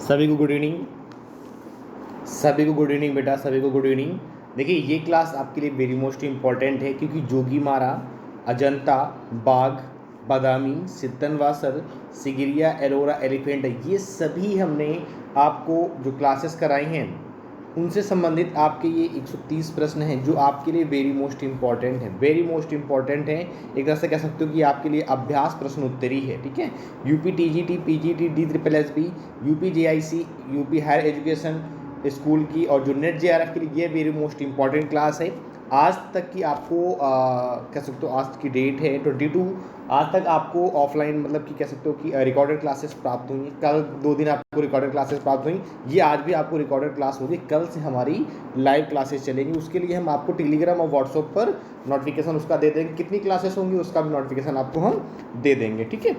सभी को good evening. सभी को गुड इवनिंग बेटा, सभी को गुड इवनिंग। देखिए ये क्लास आपके लिए वेरी मोस्ट इम्पॉर्टेंट है क्योंकि जोगीमारा, अजंता, बाघ, बादामी, सितनवासर, सिगिरिया, एलोरा, एलिफेंट, ये सभी हमने आपको जो क्लासेस कराई हैं उनसे संबंधित आपके ये 130 प्रश्न हैं जो आपके लिए वेरी मोस्ट इम्पॉर्टेंट है, वेरी मोस्ट इम्पॉर्टेंट है। एक तरह से कह सकते हो कि आपके लिए अभ्यास प्रश्न उत्तरी है, ठीक है। UP TGT, PGT, DSSB, UP JIC, UP higher education school की और जो नेट जेआरएफ के लिए ये वेरी मोस्ट इम्पॉर्टेंट क्लास है। आज तक की आपको कह सकते हो, आज की डेट है 22, आज तक आपको ऑफलाइन मतलब कि कह सकते हो कि रिकॉर्डेड क्लासेस प्राप्त हुई। कल 2 दिन आपको रिकॉर्डेड क्लासेस प्राप्त हुई, ये आज भी आपको रिकॉर्डेड क्लास होगी। कल से हमारी लाइव क्लासेस चलेंगी, उसके लिए हम आपको टेलीग्राम और व्हाट्सएप पर नोटिफिकेशन उसका दे देंगे। कितनी क्लासेस होंगी उसका भी नोटिफिकेशन आपको हम दे देंगे, ठीक है।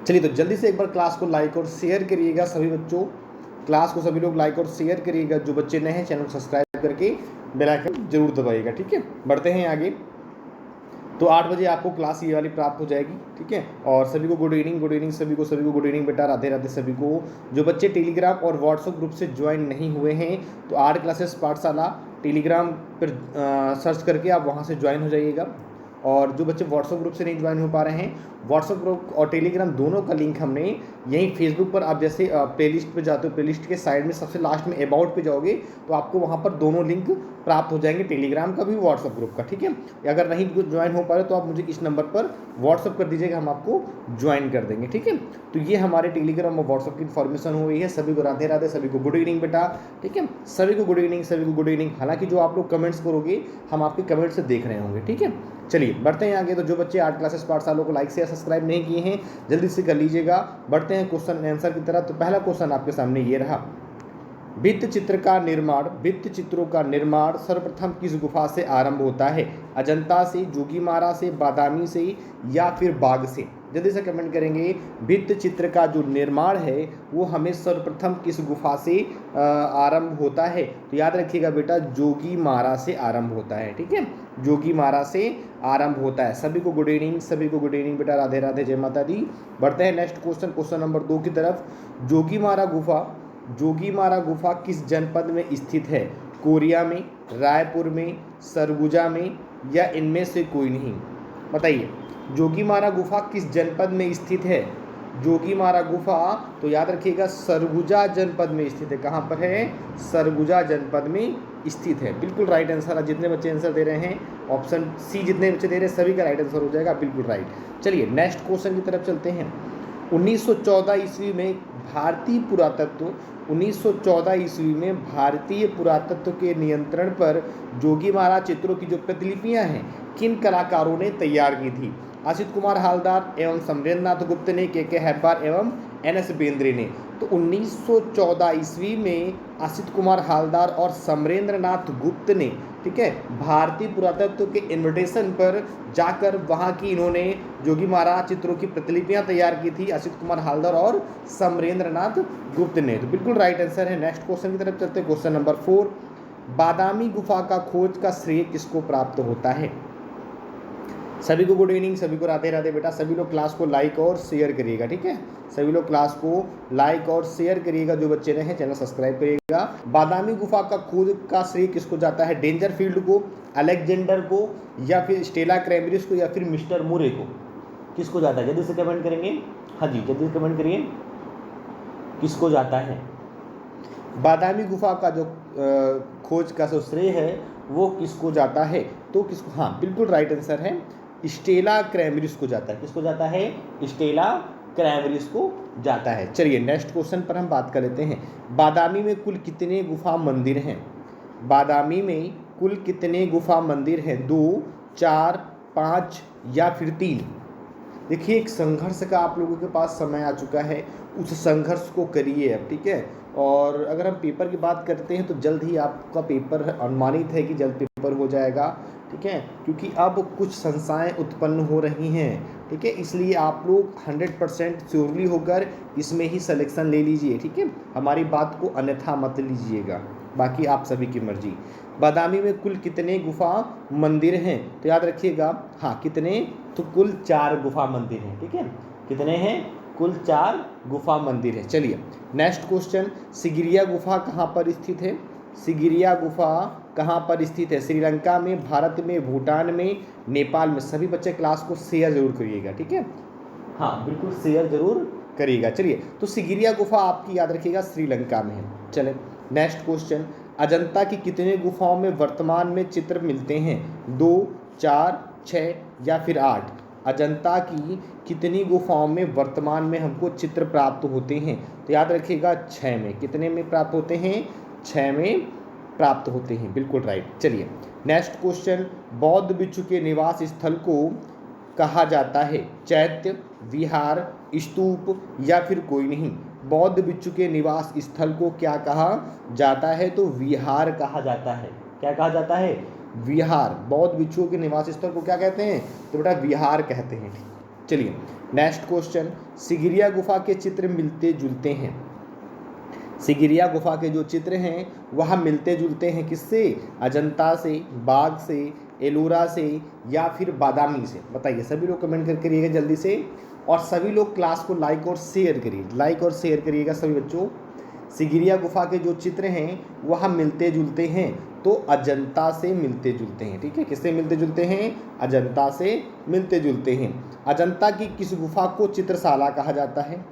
चलिए तो जल्दी से एक बार क्लास को लाइक और शेयर करिएगा सभी बच्चों, क्लास को सभी लोग लाइक और शेयर करिएगा। जो बच्चे नए हैं चैनल को सब्सक्राइब करके बेल आइकन जरूर दबाइएगा, ठीक है। बढ़ते हैं आगे। तो 8 बजे आपको क्लास ये वाली प्राप्त हो जाएगी, ठीक है। और सभी को गुड इवनिंग, गुड इवनिंग सभी को गुड इवनिंग बेटा, राधे राधे सभी को। जो बच्चे टेलीग्राम और व्हाट्सएप ग्रुप से ज्वाइन नहीं हुए हैं तो आर्ट क्लासेस पाठशाला टेलीग्राम पर सर्च करके आप वहाँ से ज्वाइन हो जाइएगा। और जो बच्चे व्हाट्सएप ग्रुप से नहीं ज्वाइन हो पा रहे हैं, व्हाट्सएप ग्रुप और टेलीग्राम दोनों का लिंक हमने यहीं फेसबुक पर, आप जैसे प्लेलिस्ट पे जाते हो, प्लेलिस्ट के साइड में सबसे लास्ट में अबाउट पे जाओगे तो आपको वहाँ पर दोनों लिंक प्राप्त हो जाएंगे, टेलीग्राम का भी व्हाट्सएप ग्रुप का, ठीक है। अगर नहीं ज्वाइन हो पा रहे तो आप मुझे इस नंबर पर व्हाट्सएप कर दीजिएगा, हम आपको ज्वाइन कर देंगे, ठीक है। तो ये हमारे टेलीग्राम और व्हाट्सएप की इन्फॉर्मेशन हो गई है। सभी को राधे राधे, सभी को गुड इवनिंग बेटा, ठीक है। सभी को गुड इवनिंग, सभी को गुड इवनिंग। हालांकि जो आप लोग कमेंट्स करोगे हम आपके कमेंट से देख रहे होंगे, ठीक है। चलिए बढ़ते हैं आगे। तो जो बच्चे आर्ट क्लासेस पाठशाला को लाइक से सब्सक्राइब नहीं किए हैं जल्दी से कर लीजिएगा। बढ़ते हैं क्वेश्चन आंसर की तरफ। तो पहला क्वेश्चन आपके सामने ये रहा, भित्त चित्र का निर्माण, भित्त चित्रों का निर्माण सर्वप्रथम किस गुफा से आरंभ होता है? अजंता से, जोगीमारा से, बादामी से या फिर बाघ से? जल्दी से कमेंट करेंगे। भित्त चित्र का जो निर्माण है वो हमें सर्वप्रथम किस गुफा से आरंभ होता है? तो याद रखिएगा बेटा, जोगीमारा से आरंभ होता है, ठीक है। जोगीमारा से आरंभ होता है। सभी को गुड इवनिंग, सभी को गुड इवनिंग बेटा, राधे राधे, जय माता दी। बढ़ते हैं नेक्स्ट क्वेश्चन, क्वेश्चन नंबर 2 की तरफ। जोगीमारा गुफा किस जनपद में स्थित है? कोरिया में, रायपुर में, सरगुजा में या इनमें से कोई नहीं? बताइए, जोगीमारा गुफा किस जनपद में स्थित है? जोगीमारा गुफा तो याद रखिएगा सरगुजा जनपद में स्थित है। कहाँ पर है? सरगुजा जनपद में स्थित है। बिल्कुल राइट आंसर है। जितने बच्चे आंसर दे रहे हैं ऑप्शन सी, जितने बच्चे दे रहे हैं सभी का राइट आंसर हो जाएगा, बिल्कुल राइट। चलिए नेक्स्ट क्वेश्चन की तरफ चलते हैं। 1914 ईस्वी में भारतीय पुरातत्व 1914 ईस्वी में भारतीय पुरातत्व के नियंत्रण पर जोगीमारा चित्रों की जो प्रतिलिपियां हैं किन कलाकारों ने तैयार की थी? असित कुमार हालदार एवं समरेंद्रनाथ गुप्त ने, के हेब्बार एवं NS बेंद्रे ने। तो 1914 ईस्वी में असित कुमार हालदार और समरेंद्रनाथ गुप्त ने, ठीक है, भारतीय पुरातत्व के इन्विटेशन पर जाकर वहाँ की इन्होंने जोगीमारा चित्रों की प्रतिलिपियां तैयार की थी, असित कुमार हालदार और समरेंद्रनाथ गुप्त ने। तो बिल्कुल राइट आंसर है। नेक्स्ट क्वेश्चन की तरफ चलते हैं, क्वेश्चन नंबर 4। बादामी गुफा का खोज का श्रेय किसको प्राप्त होता है? सभी को गुड इवनिंग, सभी को राधे राधे बेटा। सभी लोग क्लास को लाइक और शेयर करिएगा, ठीक है। सभी लोग क्लास को लाइक और शेयर करिएगा। जो बच्चे नए हैं चैनल सब्सक्राइब करिएगा। बादामी गुफा का खोज का श्रेय किसको जाता है? डेंजरफील्ड को, अलेक्जेंडर को या फिर स्टेला क्रैमरिस को या फिर मिस्टर मुरे को? किसको जाता है? जल्दी से कमेंट करेंगे। हाँ जी, जल्दी से कमेंट करिए, किसको जाता है बादामी गुफा का जो खोज का जो श्रेय है वो किसको जाता है? तो किसको? हाँ बिल्कुल राइट आंसर है, स्टेला क्रैमरिस को जाता है। किसको जाता है? स्टेला क्रैमरिस को जाता है। चलिए नेक्स्ट क्वेश्चन पर हम बात कर लेते हैं। बादामी में कुल कितने गुफा मंदिर हैं? बादामी में कुल कितने गुफा मंदिर हैं? 2, 4, 5 या फिर 3? देखिए, एक संघर्ष का आप लोगों के पास समय आ चुका है, उस संघर्ष को करिए अब, ठीक है। और अगर हम पेपर की बात करते हैं तो जल्द ही आपका पेपर अनुमानित है कि जल्द पेपर हो जाएगा, ठीक है, क्योंकि अब कुछ संस्थाएं उत्पन्न हो रही हैं, ठीक है। इसलिए आप लोग 100% श्योरली होकर इसमें ही सिलेक्शन ले लीजिए, ठीक है। हमारी बात को अन्यथा मत लीजिएगा, बाकी आप सभी की मर्जी। बादामी में कुल कितने गुफा मंदिर हैं? तो याद रखिएगा, हाँ कितने, तो कुल 4 गुफा मंदिर हैं, ठीक है। कितने हैं? कुल 4 गुफा मंदिर है। चलिए नेक्स्ट क्वेश्चन, सिगिरिया गुफा कहाँ पर स्थित है? सिगिरिया गुफा कहाँ पर स्थित है? श्रीलंका में, भारत में, भूटान में, नेपाल में। सभी बच्चे क्लास को शेयर जरूर करिएगा, ठीक है? हाँ बिल्कुल शेयर जरूर करिएगा। चलिए तो सिगिरिया गुफा आपकी याद रखिएगा श्रीलंका में है। चले नेक्स्ट क्वेश्चन, अजंता की कितने गुफाओं में वर्तमान में चित्र मिलते हैं? 2, 4, 6 या फिर 8? अजंता की कितनी गुफाओं में वर्तमान में हमको चित्र प्राप्त होते हैं? तो याद रखिएगा 6 में। कितने में प्राप्त होते हैं? 6 में प्राप्त होते हैं, बिल्कुल राइट। चलिए नेक्स्ट क्वेश्चन, बौद्ध भिक्षु के निवास स्थल को कहा जाता है? चैत्य, विहार, स्तूप या फिर कोई नहीं? बौद्ध भिक्षु के निवास स्थल को क्या कहा जाता है? तो विहार कहा जाता है। क्या कहा जाता है? विहार। बौद्ध भिक्षुओं के निवास स्थल को क्या कहते हैं? तो बेटा विहार कहते हैं। चलिए नेक्स्ट क्वेश्चन, सिगिरिया गुफा के चित्र मिलते जुलते हैं। सिगिरिया गुफा के जो चित्र हैं वह मिलते जुलते हैं किससे? अजंता से, बाघ से, एलोरा से या फिर बादामी से? बताइए, सभी लोग कमेंट करके करिएगा जल्दी से, और सभी लोग क्लास को लाइक और शेयर करिए, लाइक और शेयर करिएगा सभी बच्चों। सिगिरिया गुफा के जो चित्र हैं वह मिलते जुलते हैं, तो अजंता से मिलते जुलते हैं, ठीक है? किससे मिलते जुलते हैं? अजंता से मिलते जुलते हैं। अजंता की किस गुफा को चित्रशाला कहा जाता है?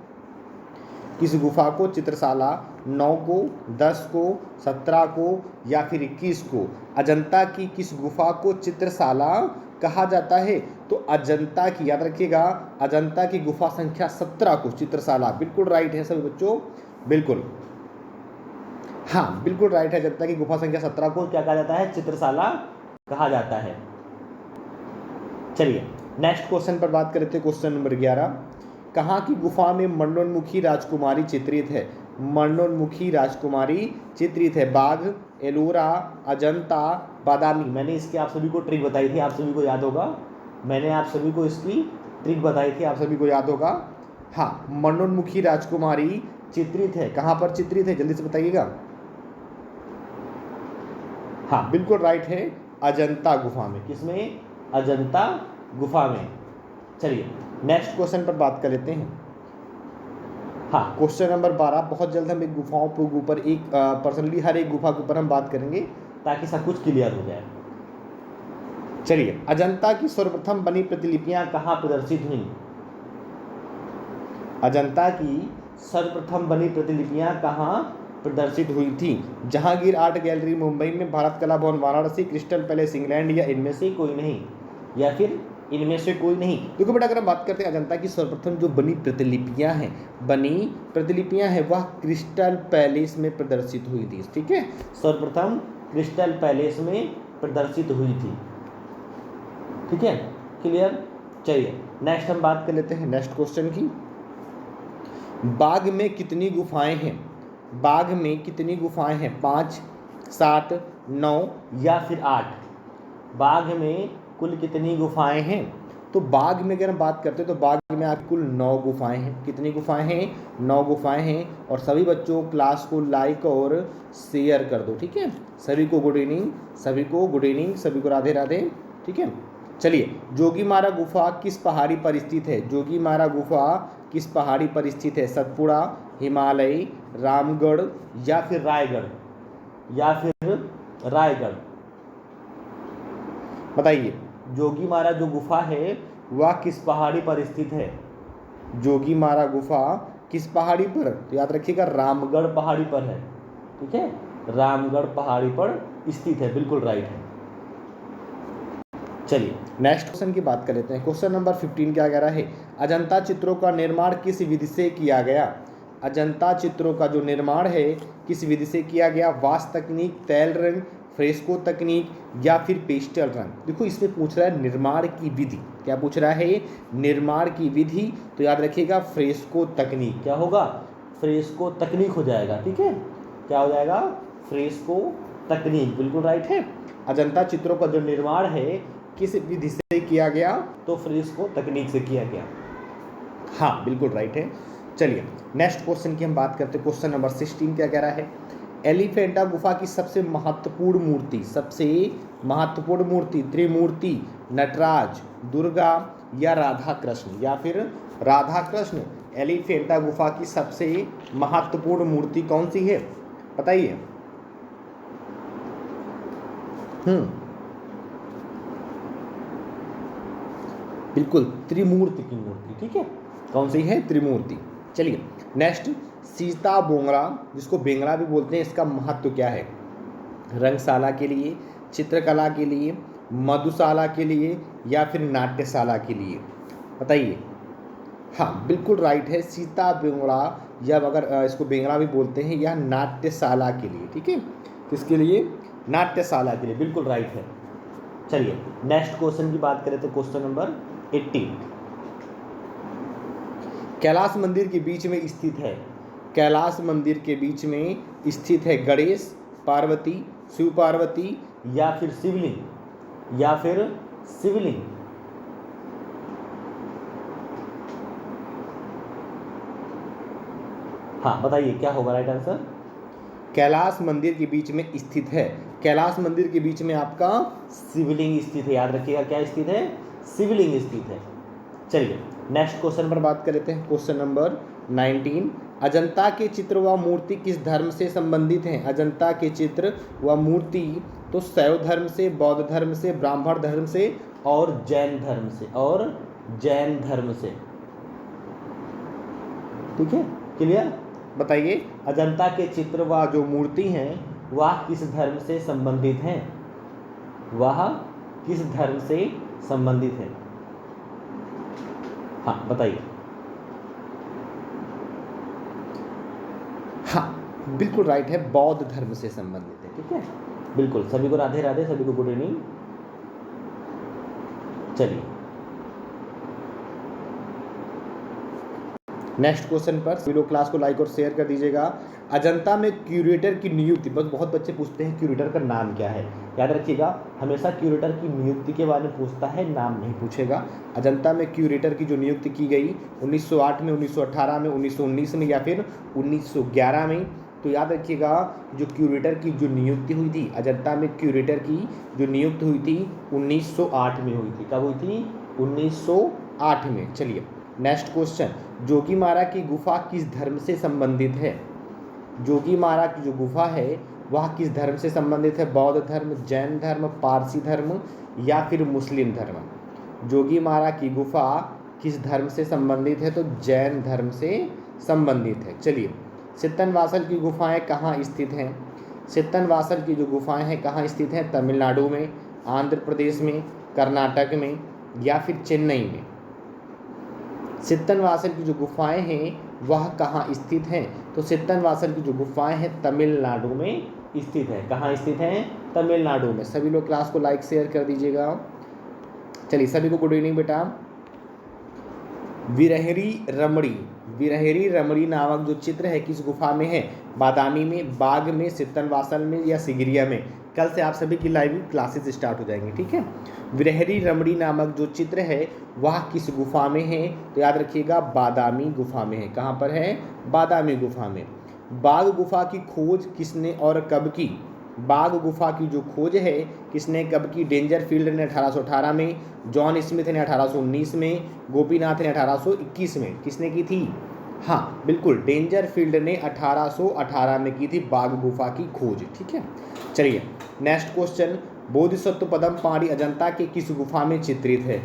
किस गुफा को चित्रशाला? 9 को, 10 को, 17 को या फिर 21 को? अजंता की किस गुफा को चित्रशाला कहा जाता है? तो अजंता की, याद रखिएगा, अजंता की गुफा संख्या 17 को चित्रशाला। बिल्कुल राइट है सभी बच्चों, बिल्कुल, हाँ बिल्कुल राइट है। अजंता की गुफा संख्या 17 को क्या कहा जाता है? चित्रशाला कहा जाता है। चलिए नेक्स्ट क्वेश्चन पर बात करते हैं। क्वेश्चन नंबर 11, कहाँ की गुफा में मरणोन्मुखी राजकुमारी चित्रित है? मरणोन्मुखी राजकुमारी चित्रित है। बाघ, एलोरा, अजंता, बादामी। मैंने इसकी आप सभी को ट्रिक बताई थी, आप सभी को याद होगा। मैंने आप सभी को इसकी ट्रिक बताई थी, आप सभी को याद होगा। हाँ, मरणोन्मुखी राजकुमारी चित्रित है। कहाँ पर चित्रित है? जल्दी से बताइएगा। हाँ बिल्कुल राइट है, अजंता गुफा में। किसमें? अजंता गुफा में। चलिए नेक्स्ट क्वेश्चन पर बात कर लेते हैं। हाँ, क्वेश्चन नंबर 12। बहुत जल्द हम एक गुफाओं के ऊपर, एक पर्सनली हर एक गुफा के ऊपर हम बात करेंगे ताकि सब कुछ क्लियर हो जाए। चलिए, अजंता की सर्वप्रथम बनी प्रतिलिपियां कहाँ प्रदर्शित हुई? अजंता की सर्वप्रथम बनी प्रतिलिपियां कहाँ प्रदर्शित हुई थी? जहांगीर आर्ट गैलरी मुंबई में, भारत कला भवन वाराणसी, क्रिस्टल पैलेस इंग्लैंड, या इनमें से कोई नहीं? या फिर इनमें से कोई नहीं? देखो बेटा, अगर हम बात करते हैं अजंता की सर्वप्रथम जो बनी प्रतिलिपियां हैं वह क्रिस्टल पैलेस में प्रदर्शित हुई थी, ठीक है? सर्वप्रथम क्रिस्टल पैलेस में प्रदर्शित हुई थी, ठीक है? क्लियर? चलिए नेक्स्ट हम बात कर लेते हैं नेक्स्ट क्वेश्चन की। बाघ में कितनी गुफाएं हैं? बाघ में कितनी गुफाएं हैं? 5, 7, 9 या फिर 8? बाघ में कुल कितनी गुफाएं हैं? तो बाघ में अगर हम बात करते हैं तो बाघ में आप कुल 9 गुफाएं हैं। कितनी गुफाएं हैं? 9 गुफाएं हैं। और सभी बच्चों क्लास को लाइक और शेयर कर दो, ठीक है? सभी को गुड इवनिंग, सभी को गुड इवनिंग, सभी को राधे राधे, ठीक है? चलिए, जोगीमारा गुफा किस पहाड़ी पर स्थित है? जोगीमारा गुफा किस पहाड़ी पर स्थित है? सतपुड़ा, हिमालय, रामगढ़ या फिर रायगढ़? या फिर रायगढ़? बताइए, जोगीमारा जो गुफा है वह किस पहाड़ी पर स्थित है? जोगीमारा गुफा किस पहाड़ी पर? तो याद रखिएगा रामगढ़ पहाड़ी पर है, ठीक है? रामगढ़ पहाड़ी पर स्थित है, बिल्कुल राइट है। चलिए नेक्स्ट क्वेश्चन की बात कर लेते हैं। क्वेश्चन नंबर 15 क्या कह रहा है? अजंता चित्रों का निर्माण किस विधि से किया गया? अजंता चित्रों का जो निर्माण है किस विधि से किया गया? वास्प तकनीक, तैल रंग, फ्रेस्को तकनीक या फिर पेस्टल रंग? देखो इसमें पूछ रहा है निर्माण की विधि। क्या पूछ रहा है? निर्माण की विधि। तो याद रखिएगा फ्रेस्को तकनीक। क्या होगा? फ्रेस्को तकनीक हो जाएगा, ठीक है? क्या हो जाएगा? फ्रेस्को तकनीक, बिल्कुल राइट है। अजंता चित्रों का जो निर्माण है किस विधि से किया गया? तो फ्रेस्को तकनीक से किया गया। हाँ बिल्कुल राइट है। चलिए नेक्स्ट क्वेश्चन की हम बात करते हैं। क्वेश्चन नंबर 16 क्या कह रहा है? एलिफेंटा गुफा की सबसे महत्वपूर्ण मूर्ति, त्रिमूर्ति, नटराज, दुर्गा या राधा कृष्ण? या फिर राधा कृष्ण? एलिफेंटा गुफा की सबसे महत्वपूर्ण मूर्ति कौन सी है, बताइए। बिल्कुल, त्रिमूर्ति की मूर्ति, ठीक है। कौन सी है, त्रिमूर्ति। चलिए नेक्स्ट, सीता बोंगरा, जिसको बेंगरा भी बोलते हैं, इसका महत्व क्या है? रंगशाला के लिए, चित्रकला के लिए, मधुशाला के लिए या फिर नाट्यशाला के लिए, बताइए। हाँ बिल्कुल राइट है, सीता बेंगरा, या अगर इसको बेंगरा भी बोलते हैं, यह नाट्यशाला के लिए, ठीक है। किसके लिए? नाट्यशाला के लिए, बिल्कुल राइट है। चलिए नेक्स्ट क्वेश्चन की बात करें तो क्वेश्चन नंबर 80, कैलाश मंदिर के बीच में स्थित है, कैलाश मंदिर के बीच में स्थित है गणेश, पार्वती, शिव पार्वती या फिर शिवलिंग, या फिर शिवलिंग। हाँ बताइए क्या होगा राइट आंसर? कैलाश मंदिर के बीच में स्थित है, कैलाश मंदिर के बीच में आपका शिवलिंग स्थित है, याद रखिएगा क्या स्थित है? शिवलिंग स्थित है। चलिए नेक्स्ट क्वेश्चन पर बात कर लेते हैं, क्वेश्चन नंबर 19, अजंता के चित्र व मूर्ति किस धर्म से संबंधित हैं? अजंता के चित्र व मूर्ति तो शैव धर्म से, बौद्ध धर्म से, ब्राह्मण धर्म से और जैन धर्म से, और जैन धर्म से, ठीक है, क्लियर? बताइए अजंता के चित्र व जो मूर्ति हैं वह किस धर्म से संबंधित हैं? वह किस धर्म से संबंधित है? हाँ बताइए। हाँ बिल्कुल राइट है, बौद्ध धर्म से संबंधित है, ठीक है, बिल्कुल। सभी को राधे राधे, सभी को गुड इवनिंग। चलिए नेक्स्ट क्वेश्चन पर सभी लोग क्लास को लाइक और शेयर कर दीजिएगा। अजंता में क्यूरेटर की नियुक्ति, बस बहुत बच्चे पूछते हैं क्यूरेटर का नाम क्या है, याद रखिएगा हमेशा क्यूरेटर की नियुक्ति के बारे में पूछता है, नाम नहीं पूछेगा। अजंता में क्यूरेटर की जो नियुक्ति की गई 1908 में, 1918 में, 1919 में या फिर 1911 में, तो याद रखिएगा जो क्यूरेटर की जो नियुक्ति हुई थी, अजंता में क्यूरेटर की जो नियुक्ति हुई थी 1908 में हुई थी। कब हुई थी? 1908 में। चलिए नेक्स्ट क्वेश्चन, जोगीमारा की गुफा किस धर्म से संबंधित है? जोगीमारा की जो गुफा है वह किस धर्म से संबंधित है? बौद्ध धर्म, जैन धर्म, पारसी धर्म या फिर मुस्लिम धर्म? जोगीमारा की गुफा किस धर्म से संबंधित है? तो जैन धर्म से संबंधित है। चलिए सित्तनवासल की गुफाएं कहाँ स्थित हैं? सित्तनवासल की जो गुफाएं हैं कहाँ स्थित हैं? तमिलनाडु में, आंध्र प्रदेश में, कर्नाटक में या फिर चेन्नई में? सित्तनवासल की जो गुफाएं हैं वह कहाँ स्थित हैं? तो सित्तनवासल की जो गुफाएं हैं तमिलनाडु में स्थित है। कहाँ स्थित हैं? तमिलनाडु में। सभी लोग क्लास को लाइक शेयर कर दीजिएगा। चलिए सभी को गुड इवनिंग बेटा। विरहरी रमणी, विरहरी रमणी नामक जो चित्र है किस गुफा में है? बादामी में, बाग में, सित्तनवासल में या सिगिरिया में? कल से आप सभी की लाइव क्लासेस स्टार्ट हो जाएंगी, ठीक है। विरहरी रमणी नामक जो चित्र है वह किस गुफा में है? तो याद रखिएगा बादामी गुफा में है। कहाँ पर है? बादामी गुफा में। बाग गुफा की खोज किसने और कब की? बाग गुफा की जो खोज है किसने कब की? डेंजरफील्ड ने 1818 में, जॉन स्मिथ ने 1819 में, गोपीनाथ ने 1821 में। किसने की थी? हाँ बिल्कुल, डेंजरफील्ड ने 1818 में की थी बाग गुफा की खोज, ठीक है। चलिए नेक्स्ट क्वेश्चन, बोधिसत्व पदमपाणि अजंता के किस गुफा में चित्रित है?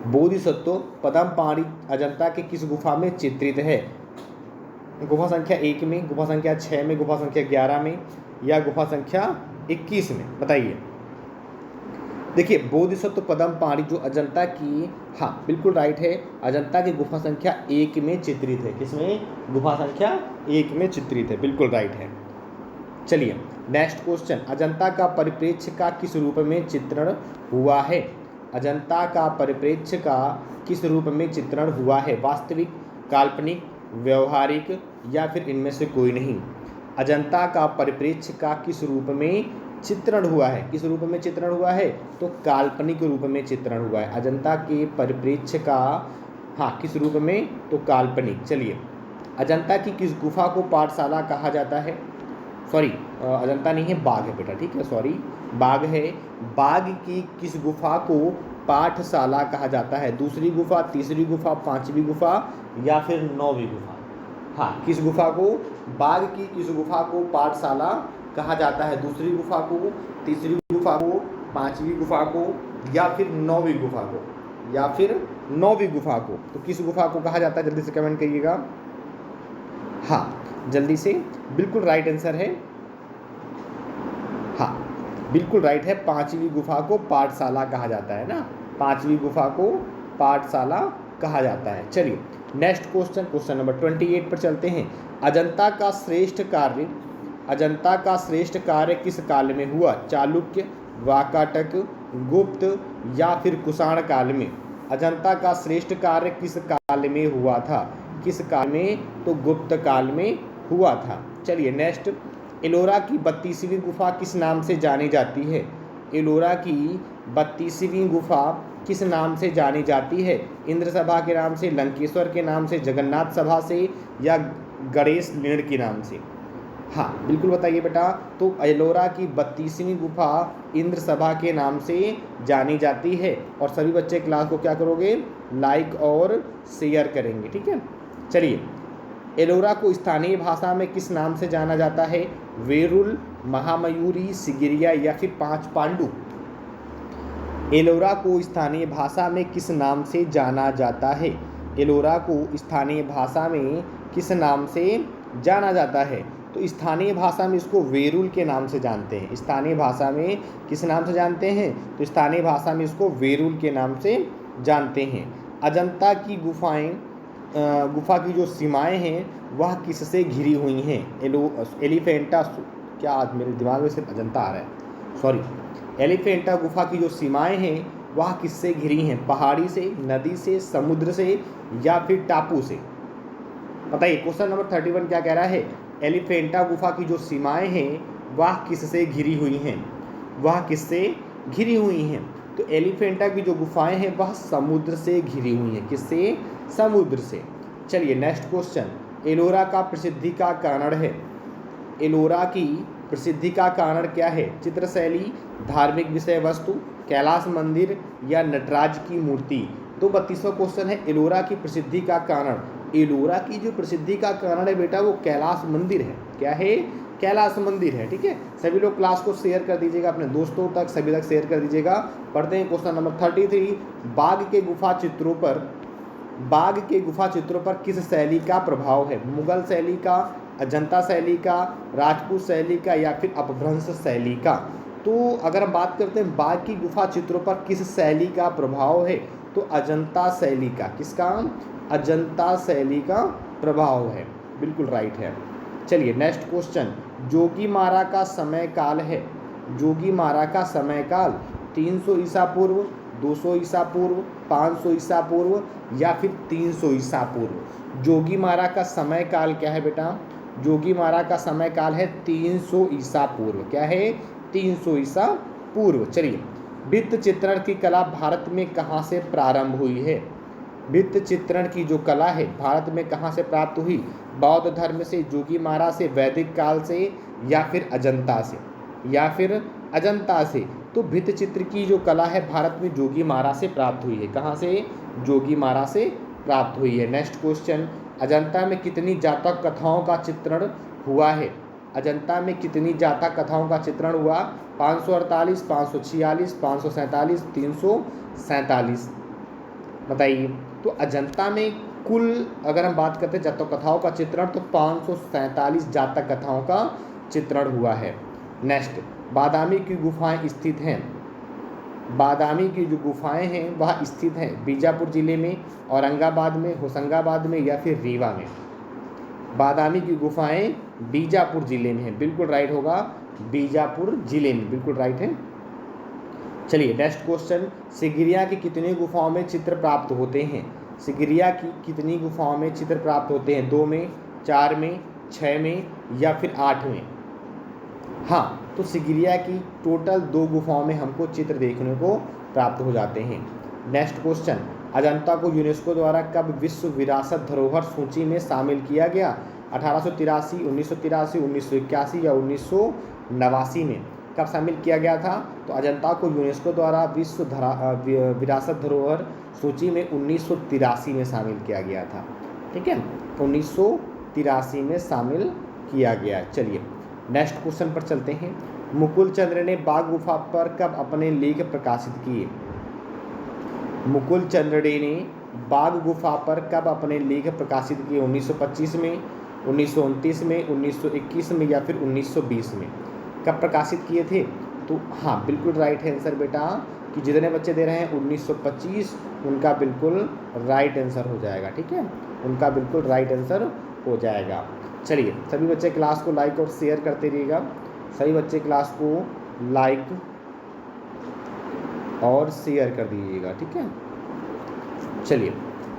बोधिसत्व पदमपाणि अजंता के किस गुफा में चित्रित है? गुफा संख्या 1 में, गुफा संख्या 6 में, गुफा संख्या 11 में या गुफा संख्या 21 में? बताइए। देखिए बोधिसत्व पदमपाणि जो अजंता की, हाँ बिल्कुल राइट है, अजंता की गुफा संख्या 1 में चित्रित है। किसमें? गुफा संख्या 1 में चित्रित है, बिल्कुल राइट है। चलिए नेक्स्ट क्वेश्चन, अजंता का परिप्रेक्ष्य का किस रूप में चित्रण हुआ है? अजंता का परिप्रेक्ष्य का किस रूप में चित्रण हुआ है? वास्तविक, काल्पनिक, व्यवहारिक या फिर इनमें से कोई नहीं? अजंता का परिप्रेक्ष्य का किस रूप में चित्रण हुआ है? किस रूप में चित्रण हुआ है? तो काल्पनिक रूप में चित्रण हुआ है। अजंता के परिप्रेक्ष्य का, हाँ किस रूप में? तो काल्पनिक। चलिए अजंता की किस गुफा को पाठशाला कहा जाता है? सॉरी अजंता नहीं है, बाग है बेटा, ठीक है, सॉरी बाग है। बाग की किस गुफा को पाठशाला कहा जाता है? दूसरी गुफा, तीसरी गुफा, पांचवी गुफा या फिर नौवीं गुफा? हाँ, किस गुफा को, बाघ की किस गुफा को पाठशाला कहा जाता है? दूसरी गुफा को, तीसरी गुफा को, पांचवी गुफा को या फिर नौवीं गुफा को? या फिर नौवीं गुफा को। तो किस गुफा को कहा जाता है, जल्दी से कमेंट करिएगा। हाँ, जल्दी से, बिल्कुल राइट आंसर है। हाँ, बिल्कुल राइट है, पांचवी गुफा को पाठशाला कहा जाता है ना, पांचवी गुफा को पाठशाला कहा जाता है। चलिए नेक्स्ट क्वेश्चन, क्वेश्चन नंबर 28 पर चलते हैं। अजंता का श्रेष्ठ कार्य, अजंता का श्रेष्ठ कार्य किस काल में हुआ? चालुक्य, वाकाटक, गुप्त या फिर कुषाण काल में? अजंता का श्रेष्ठ कार्य किस काल में हुआ था? किस काल में? तो गुप्त काल में हुआ था। चलिए नेक्स्ट, एलोरा की 32वीं गुफा किस नाम से जानी जाती है? एलोरा की 32वीं गुफा किस नाम से जानी जाती है? इंद्र सभा के नाम से, लंकेश्वर के नाम से, जगन्नाथ सभा से या गणेश लीण के नाम से? हाँ, बिल्कुल बताइए बेटा। तो एलोरा की 32वीं गुफा इंद्र सभा के नाम से जानी जाती है। और सभी बच्चे क्लास को क्या करोगे, लाइक और शेयर करेंगे, ठीक है। चलिए, एलोरा को स्थानीय भाषा में किस नाम से जाना जाता है? वेरुल, महामयूरी, सिगिरिया या फिर पांच पांडु? एलोरा को स्थानीय भाषा में किस नाम से जाना जाता है? एलोरा को स्थानीय भाषा में किस नाम से जाना जाता है? तो स्थानीय भाषा में इसको वेरुल के नाम से जानते हैं। स्थानीय भाषा में किस नाम से जानते हैं? तो स्थानीय भाषा में इसको वेरुल के नाम से जानते हैं। अजंता की गुफाएं, गुफा की जो सीमाएं हैं वह किससे घिरी हुई हैं? एलिफेंटा, क्या आज मेरे दिमाग में सिर्फ अजंता आ रहा है, सॉरी। एलिफेंटा गुफा की जो सीमाएं हैं वह किससे घिरी हैं? पहाड़ी से, नदी से, समुद्र से या फिर टापू से? बताइए, क्वेश्चन नंबर 31 क्या कह रहा है? एलिफेंटा गुफा की जो सीमाएं हैं वह किससे घिरी हुई हैं? वह किससे घिरी हुई हैं? तो एलिफेंटा की जो गुफाएं हैं वह समुद्र से घिरी हुई हैं। किससे? समुद्र से। चलिए नेक्स्ट क्वेश्चन, एलोरा का प्रसिद्धि का कारण है? एलोरा की प्रसिद्धि का कारण क्या है? चित्रशैली, धार्मिक विषय वस्तु, कैलाश मंदिर या नटराज की मूर्ति? तो 32वां क्वेश्चन है, एलोरा की प्रसिद्धि का कारण। एलोरा की जो प्रसिद्धि का कारण है बेटा वो कैलाश मंदिर है। क्या है? कैलाश मंदिर है, ठीक है। सभी लोग क्लास को शेयर कर दीजिएगा, अपने दोस्तों तक, सभी तक शेयर कर दीजिएगा। पढ़ते हैं क्वेश्चन नंबर 33। बाघ के गुफा चित्रों पर, बाघ के गुफा चित्रों पर किस शैली का प्रभाव है? मुगल शैली का, अजंता शैली का, राजपूत शैली का या फिर अपभ्रंश शैली का? तो अगर हम बात करते हैं बाघ की गुफा चित्रों पर किस शैली का प्रभाव है, तो अजंता शैली का। किसका? अजंता शैली का प्रभाव है, बिल्कुल राइट है। चलिए नेक्स्ट क्वेश्चन, जोगीमारा का समय काल है? जोगीमारा का समय काल 300 ईसा पूर्व, 200 ईसा पूर्व, 500 ईसा पूर्व या फिर 300 ईसा पूर्व? जोगीमारा का समय काल क्या है बेटा? जोगीमारा का समय काल है 300 ईसा पूर्व। क्या है? 300 ईसा पूर्व। चलिए, भित्त चित्रण की कला भारत में कहाँ से प्रारंभ हुई है? भित्त चित्रण की जो कला है भारत में कहाँ से प्राप्त हुई? बौद्ध धर्म से, जोगीमारा से, वैदिक काल से या फिर अजंता से? या फिर अजंता से। तो भित्त चित्र की जो कला है भारत में जोगीमारा से प्राप्त हुई है। कहाँ से? जोगीमारा से प्राप्त हुई है। नेक्स्ट क्वेश्चन, अजंता में कितनी जातक कथाओं का चित्रण हुआ है? अजंता में कितनी जातक कथाओं का चित्रण हुआ? 548, 546, 547, 347? बताइए। तो अजंता में कुल अगर हम बात करते हैं जातक कथाओं का चित्रण तो 547 जातक कथाओं का चित्रण हुआ है। नेक्स्ट, बादामी की गुफाएं स्थित हैं? बादामी की जो गुफाएं हैं वह स्थित हैं बीजापुर जिले में, औरंगाबाद में, होशंगाबाद में या फिर रीवा में? बादामी की गुफाएं बीजापुर जिले में है, बिल्कुल राइट होगा, बीजापुर जिले में, बिल्कुल राइट है। चलिए नेक्स्ट क्वेश्चन, सिगिरिया की कितनी गुफाओं में चित्र प्राप्त होते हैं? सिगिरिया की कितनी गुफाओं में चित्र प्राप्त होते हैं? 2 में, 4 में, 6 में या फिर 8 में? हाँ, तो सिगिरिया की टोटल 2 गुफाओं में हमको चित्र देखने को प्राप्त हो जाते हैं। नेक्स्ट क्वेश्चन, अजंता को यूनेस्को द्वारा कब विश्व विरासत धरोहर सूची में शामिल किया गया? 1883, 1983, 1981 या 1989 में? कब शामिल किया गया था? तो अजंता को यूनेस्को द्वारा विश्व विरासत धरोहर सूची में 1983 में शामिल किया गया था। ठीक है, 1983 में शामिल किया गया। चलिए नेक्स्ट क्वेश्चन पर चलते हैं। मुकुल चंद्र ने बाघ गुफा पर कब अपने लेख प्रकाशित किए? मुकुल चंद्र ने बाघ गुफा पर कब अपने लेख प्रकाशित किए? 1925 में, 1929 में, 1921 में या फिर 1920 में? कब प्रकाशित किए थे? तो हाँ बिल्कुल राइट आंसर बेटा, कि जितने बच्चे दे रहे हैं 1925, उनका बिल्कुल राइट आंसर हो जाएगा। ठीक है, उनका बिल्कुल राइट आंसर हो जाएगा। चलिए सभी बच्चे क्लास को लाइक और शेयर करते रहिएगा। सभी बच्चे क्लास को लाइक और शेयर कर दीजिएगा। ठीक है, चलिए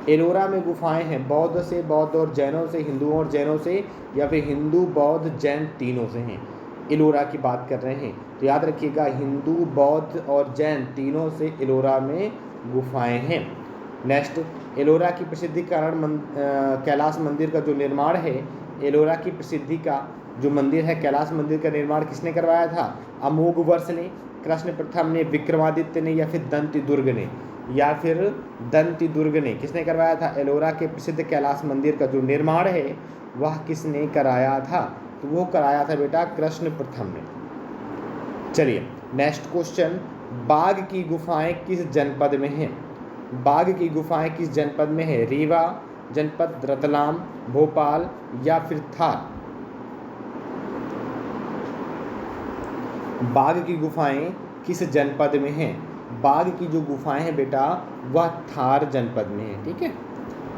एलोरा में गुफाएं हैं, बौद्ध से, बौद्ध और जैनों से, हिंदुओं और जैनों से या फिर हिंदू बौद्ध जैन तीनों से हैं। एलोरा की बात कर रहे हैं तो याद रखिएगा हिंदू बौद्ध और जैन तीनों से एलोरा में गुफाएं हैं। नेक्स्ट, एलोरा की प्रसिद्धि कारण कैलाश मंदिर का जो निर्माण है, एलोरा की प्रसिद्धि का जो मंदिर है कैलाश मंदिर का निर्माण किसने करवाया था? अमोघवर्ष ने, कृष्ण प्रथम ने, विक्रमादित्य ने या फिर दंतिदुर्ग ने? या फिर दंतिदुर्ग ने किसने करवाया था? एलोरा के प्रसिद्ध कैलाश मंदिर का जो निर्माण है वह किसने कराया था? तो वो कराया था बेटा कृष्ण प्रथम ने। चलिए नेक्स्ट क्वेश्चन, बाघ की गुफाएं किस जनपद में हैं? बाघ की गुफाएं किस जनपद में है? रीवा जनपद, रतलाम, भोपाल या फिर थार? बाघ की गुफाएं किस जनपद में हैं? बाघ की जो गुफाएं हैं बेटा वह थार जनपद में है। ठीक है,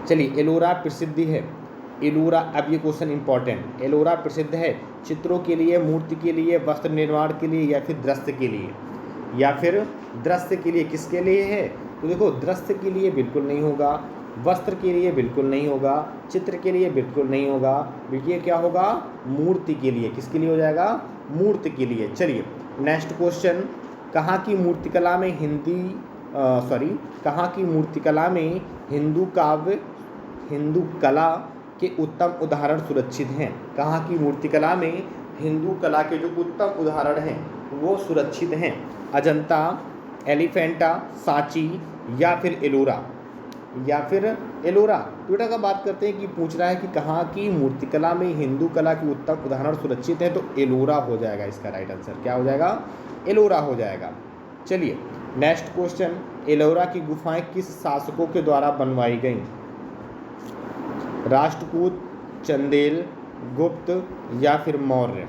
चलिए एलोरा प्रसिद्ध है, एलोरा, अब ये क्वेश्चन इंपॉर्टेंट, एलोरा प्रसिद्ध है चित्रों के लिए, मूर्ति के लिए, वस्त्र निर्माण के लिए या फिर दृश्य के लिए? या फिर दृश्य के लिए किसके लिए है? तो देखो दृश्य के लिए बिल्कुल नहीं होगा, वस्त्र के लिए बिल्कुल नहीं होगा, चित्र के लिए बिल्कुल नहीं होगा, ये क्या होगा? मूर्ति के लिए। किसके लिए हो जाएगा? मूर्ति के लिए। चलिए नेक्स्ट क्वेश्चन, कहाँ की मूर्तिकला में कहाँ की मूर्तिकला में हिंदू काव्य, हिंदू कला के उत्तम उदाहरण सुरक्षित हैं? कहाँ की मूर्तिकला में हिंदू कला के जो उत्तम उदाहरण हैं वो सुरक्षित हैं? अजंता, एलिफेंटा, सांची या फिर एलोरा? या फिर एलोरा। तो बेटा का बात करते हैं कि पूछ रहा है कि कहाँ की मूर्तिकला में हिंदू कला के उत्तम उदाहरण सुरक्षित है, तो एलोरा हो जाएगा इसका राइट आंसर। क्या हो जाएगा? एलोरा हो जाएगा। चलिए नेक्स्ट क्वेश्चन, एलोरा की गुफाएं किस शासकों के द्वारा बनवाई गईं? राष्ट्रकूट, चंदेल, गुप्त या फिर मौर्य?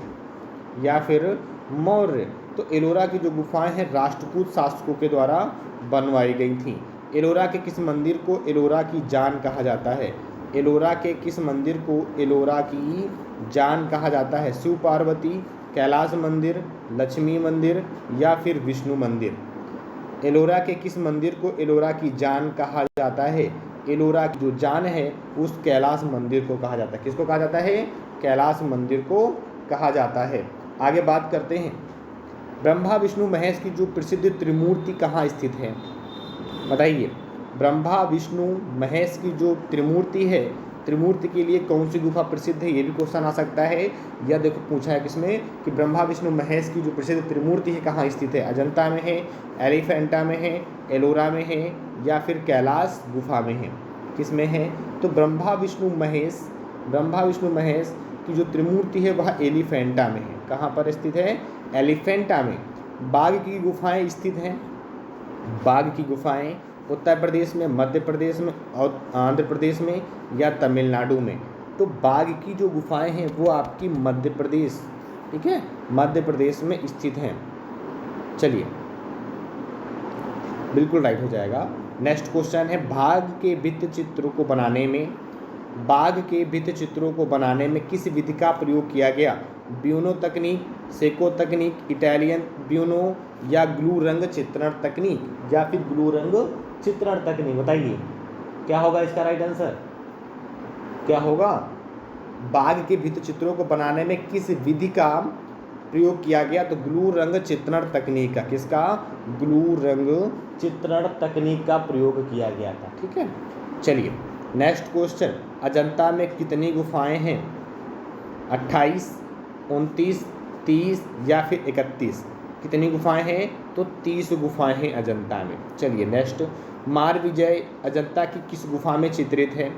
या फिर मौर्य। तो एलोरा की जो गुफाएं हैं राष्ट्रकूट शासकों के द्वारा बनवाई गई थीं। एलोरा के किस मंदिर को एलोरा की जान कहा जाता है? एलोरा के किस मंदिर को एलोरा की जान कहा जाता है? शिव पार्वती, कैलाश मंदिर, लक्ष्मी मंदिर या फिर विष्णु मंदिर? एलोरा के किस मंदिर को एलोरा की जान कहा जाता है? एलोरा की जो जान है उस कैलाश मंदिर को कहा जाता है। किसको कहा जाता है? कैलाश मंदिर को कहा जाता है। आगे बात करते हैं, ब्रह्मा विष्णु महेश की जो प्रसिद्ध त्रिमूर्ति कहाँ स्थित है? बताइए, ब्रह्मा विष्णु महेश की जो त्रिमूर्ति है, त्रिमूर्ति के लिए कौन सी गुफा प्रसिद्ध है? ये भी क्वेश्चन आ सकता है। या देखो पूछा है किसमें कि ब्रह्मा विष्णु महेश की जो प्रसिद्ध त्रिमूर्ति है कहाँ स्थित है? अजंता में है, एलिफेंटा में है, एलोरा में है या फिर कैलाश गुफा में है? किस में है? तो ब्रह्मा विष्णु महेश की जो त्रिमूर्ति है वह एलिफेंटा में है। कहाँ पर स्थित है? एलिफेंटा में। बाघ की गुफाएं स्थित हैं, बाघ की गुफाएं उत्तर प्रदेश में, मध्य प्रदेश में और आंध्र प्रदेश में या तमिलनाडु में? तो बाघ की जो गुफाएं हैं वो आपकी मध्य प्रदेश, ठीक है, मध्य प्रदेश में स्थित हैं। चलिए बिल्कुल राइट हो जाएगा। नेक्स्ट क्वेश्चन है, बाघ के भित्ति चित्रों को बनाने में किस विधि का प्रयोग किया गया? ब्यूनो तकनीक, सेको तकनीक, इटालियन ब्यूनो या ग्लू रंग चित्रण तकनीक? या फिर ग्लू रंग चित्रण तकनीक? बताइए क्या होगा इसका राइट आंसर? क्या होगा? बाघ के भित्ति चित्रों को बनाने में किस विधि का प्रयोग किया गया? तो ग्लू रंग चित्रण तकनीक का। किसका? ग्लू रंग चित्रण तकनीक का प्रयोग किया गया था। ठीक है, चलिए नेक्स्ट क्वेश्चन, अजंता में कितनी गुफाएं हैं? 28, 29, 30 या फिर 31? कितनी गुफाएं हैं? तो 30 गुफाएं हैं अजंता में। चलिए नेक्स्ट, मारविजय अजंता की किस गुफा में चित्रित है?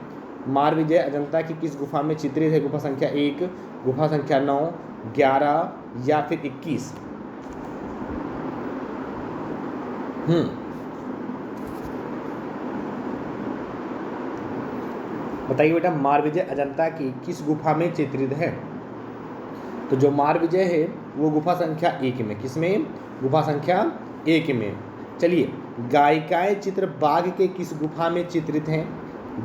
मारविजय अजंता की किस गुफा में चित्रित है? गुफा संख्या 1, गुफा संख्या 9, 11 या फिर 21? बताइए बेटा, मारविजय अजंता की किस गुफा में चित्रित है? तो जो मारविजय है वो गुफा संख्या 1 में, किसमें? गुफा संख्या 1 में। चलिए, गायिकाएं चित्र बाघ के किस गुफा में चित्रित हैं?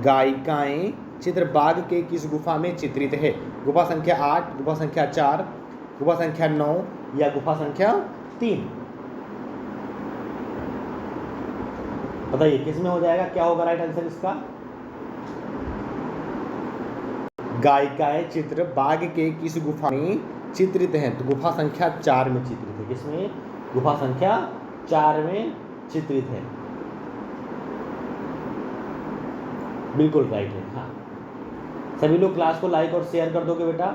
गायिकाएं चित्र बाघ के किस गुफा में चित्रित है? गुफा संख्या 8, गुफा संख्या 4, गुफा संख्या 9 या गुफा संख्या 3? बताइए किस में हो जाएगा, क्या होगा राइट आंसर इसका? गायिकाएं चित्र बाघ के किस गुफा में चित्रित हैं? तो गुफा संख्या 4 में चित्रित है। किसमें? गुफा संख्या 4 में चित्रित है। बिल्कुल राइट है। हाँ, सभी लोग क्लास को लाइक और शेयर कर दोगे बेटा?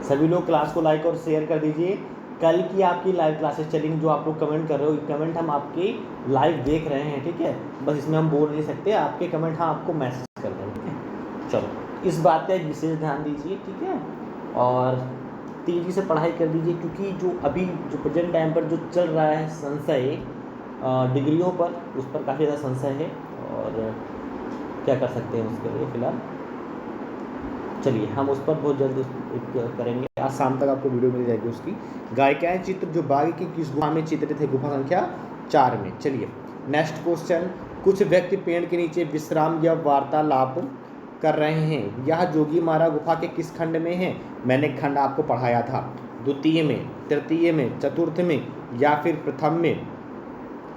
सभी लोग क्लास को लाइक और शेयर कर दीजिए। कल की आपकी लाइव क्लासेस चलेंगी, जो आप लोग कमेंट कर रहे हो, कमेंट हम आपके लाइव देख रहे हैं, ठीक है? बस इसमें हम बोल नहीं सकते, आपके कमेंट हम आपको मैसेज कर दें, ठीक है? चलो, इस बात का एक विशेष ध्यान दीजिए, ठीक है? और तेज़ी से पढ़ाई कर दीजिए, क्योंकि जो अभी जो प्रेजेंट टाइम पर जो चल रहा है संशय डिग्रियों पर, उस पर काफ़ी ज़्यादा संशय है, और क्या कर सकते हैं उसके लिए फ़िलहाल। चलिए, हम उस पर बहुत जल्द एक करेंगे, आज शाम तक आपको वीडियो मिल जाएगी उसकी। गायिकाएं चित्र जो बाघ की किस गुफा में चित्रित है? गुफा संख्या 4 में। चलिए नेक्स्ट क्वेश्चन, कुछ व्यक्ति पेड़ के नीचे विश्राम या वार्तालाप कर रहे हैं, यह जोगीमारा गुफा के किस खंड में है? मैंने खंड आपको पढ़ाया था, द्वितीय में, तृतीय में, चतुर्थ में या फिर प्रथम में?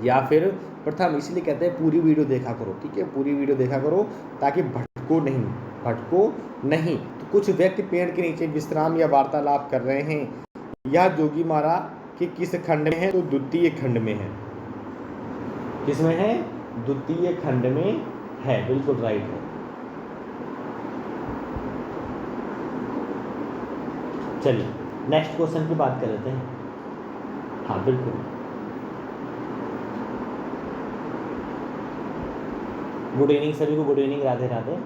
या फिर प्रथम, इसलिए कहते हैं पूरी वीडियो देखा करो, ठीक है? पूरी वीडियो देखा करो ताकि भटको नहीं। तो कुछ व्यक्ति पेड़ के नीचे विश्राम या वार्तालाप कर रहे हैं, यह जोगीमारा के किस खंड में है? तो द्वितीय खंड में है। किसमें है? द्वितीय खंड में है। बिल्कुल राइट है। चलिए नेक्स्ट क्वेश्चन की बात कर लेते हैं। हाँ बिल्कुल, गुड इवनिंग सभी को, गुड इवनिंग, राधे राधे।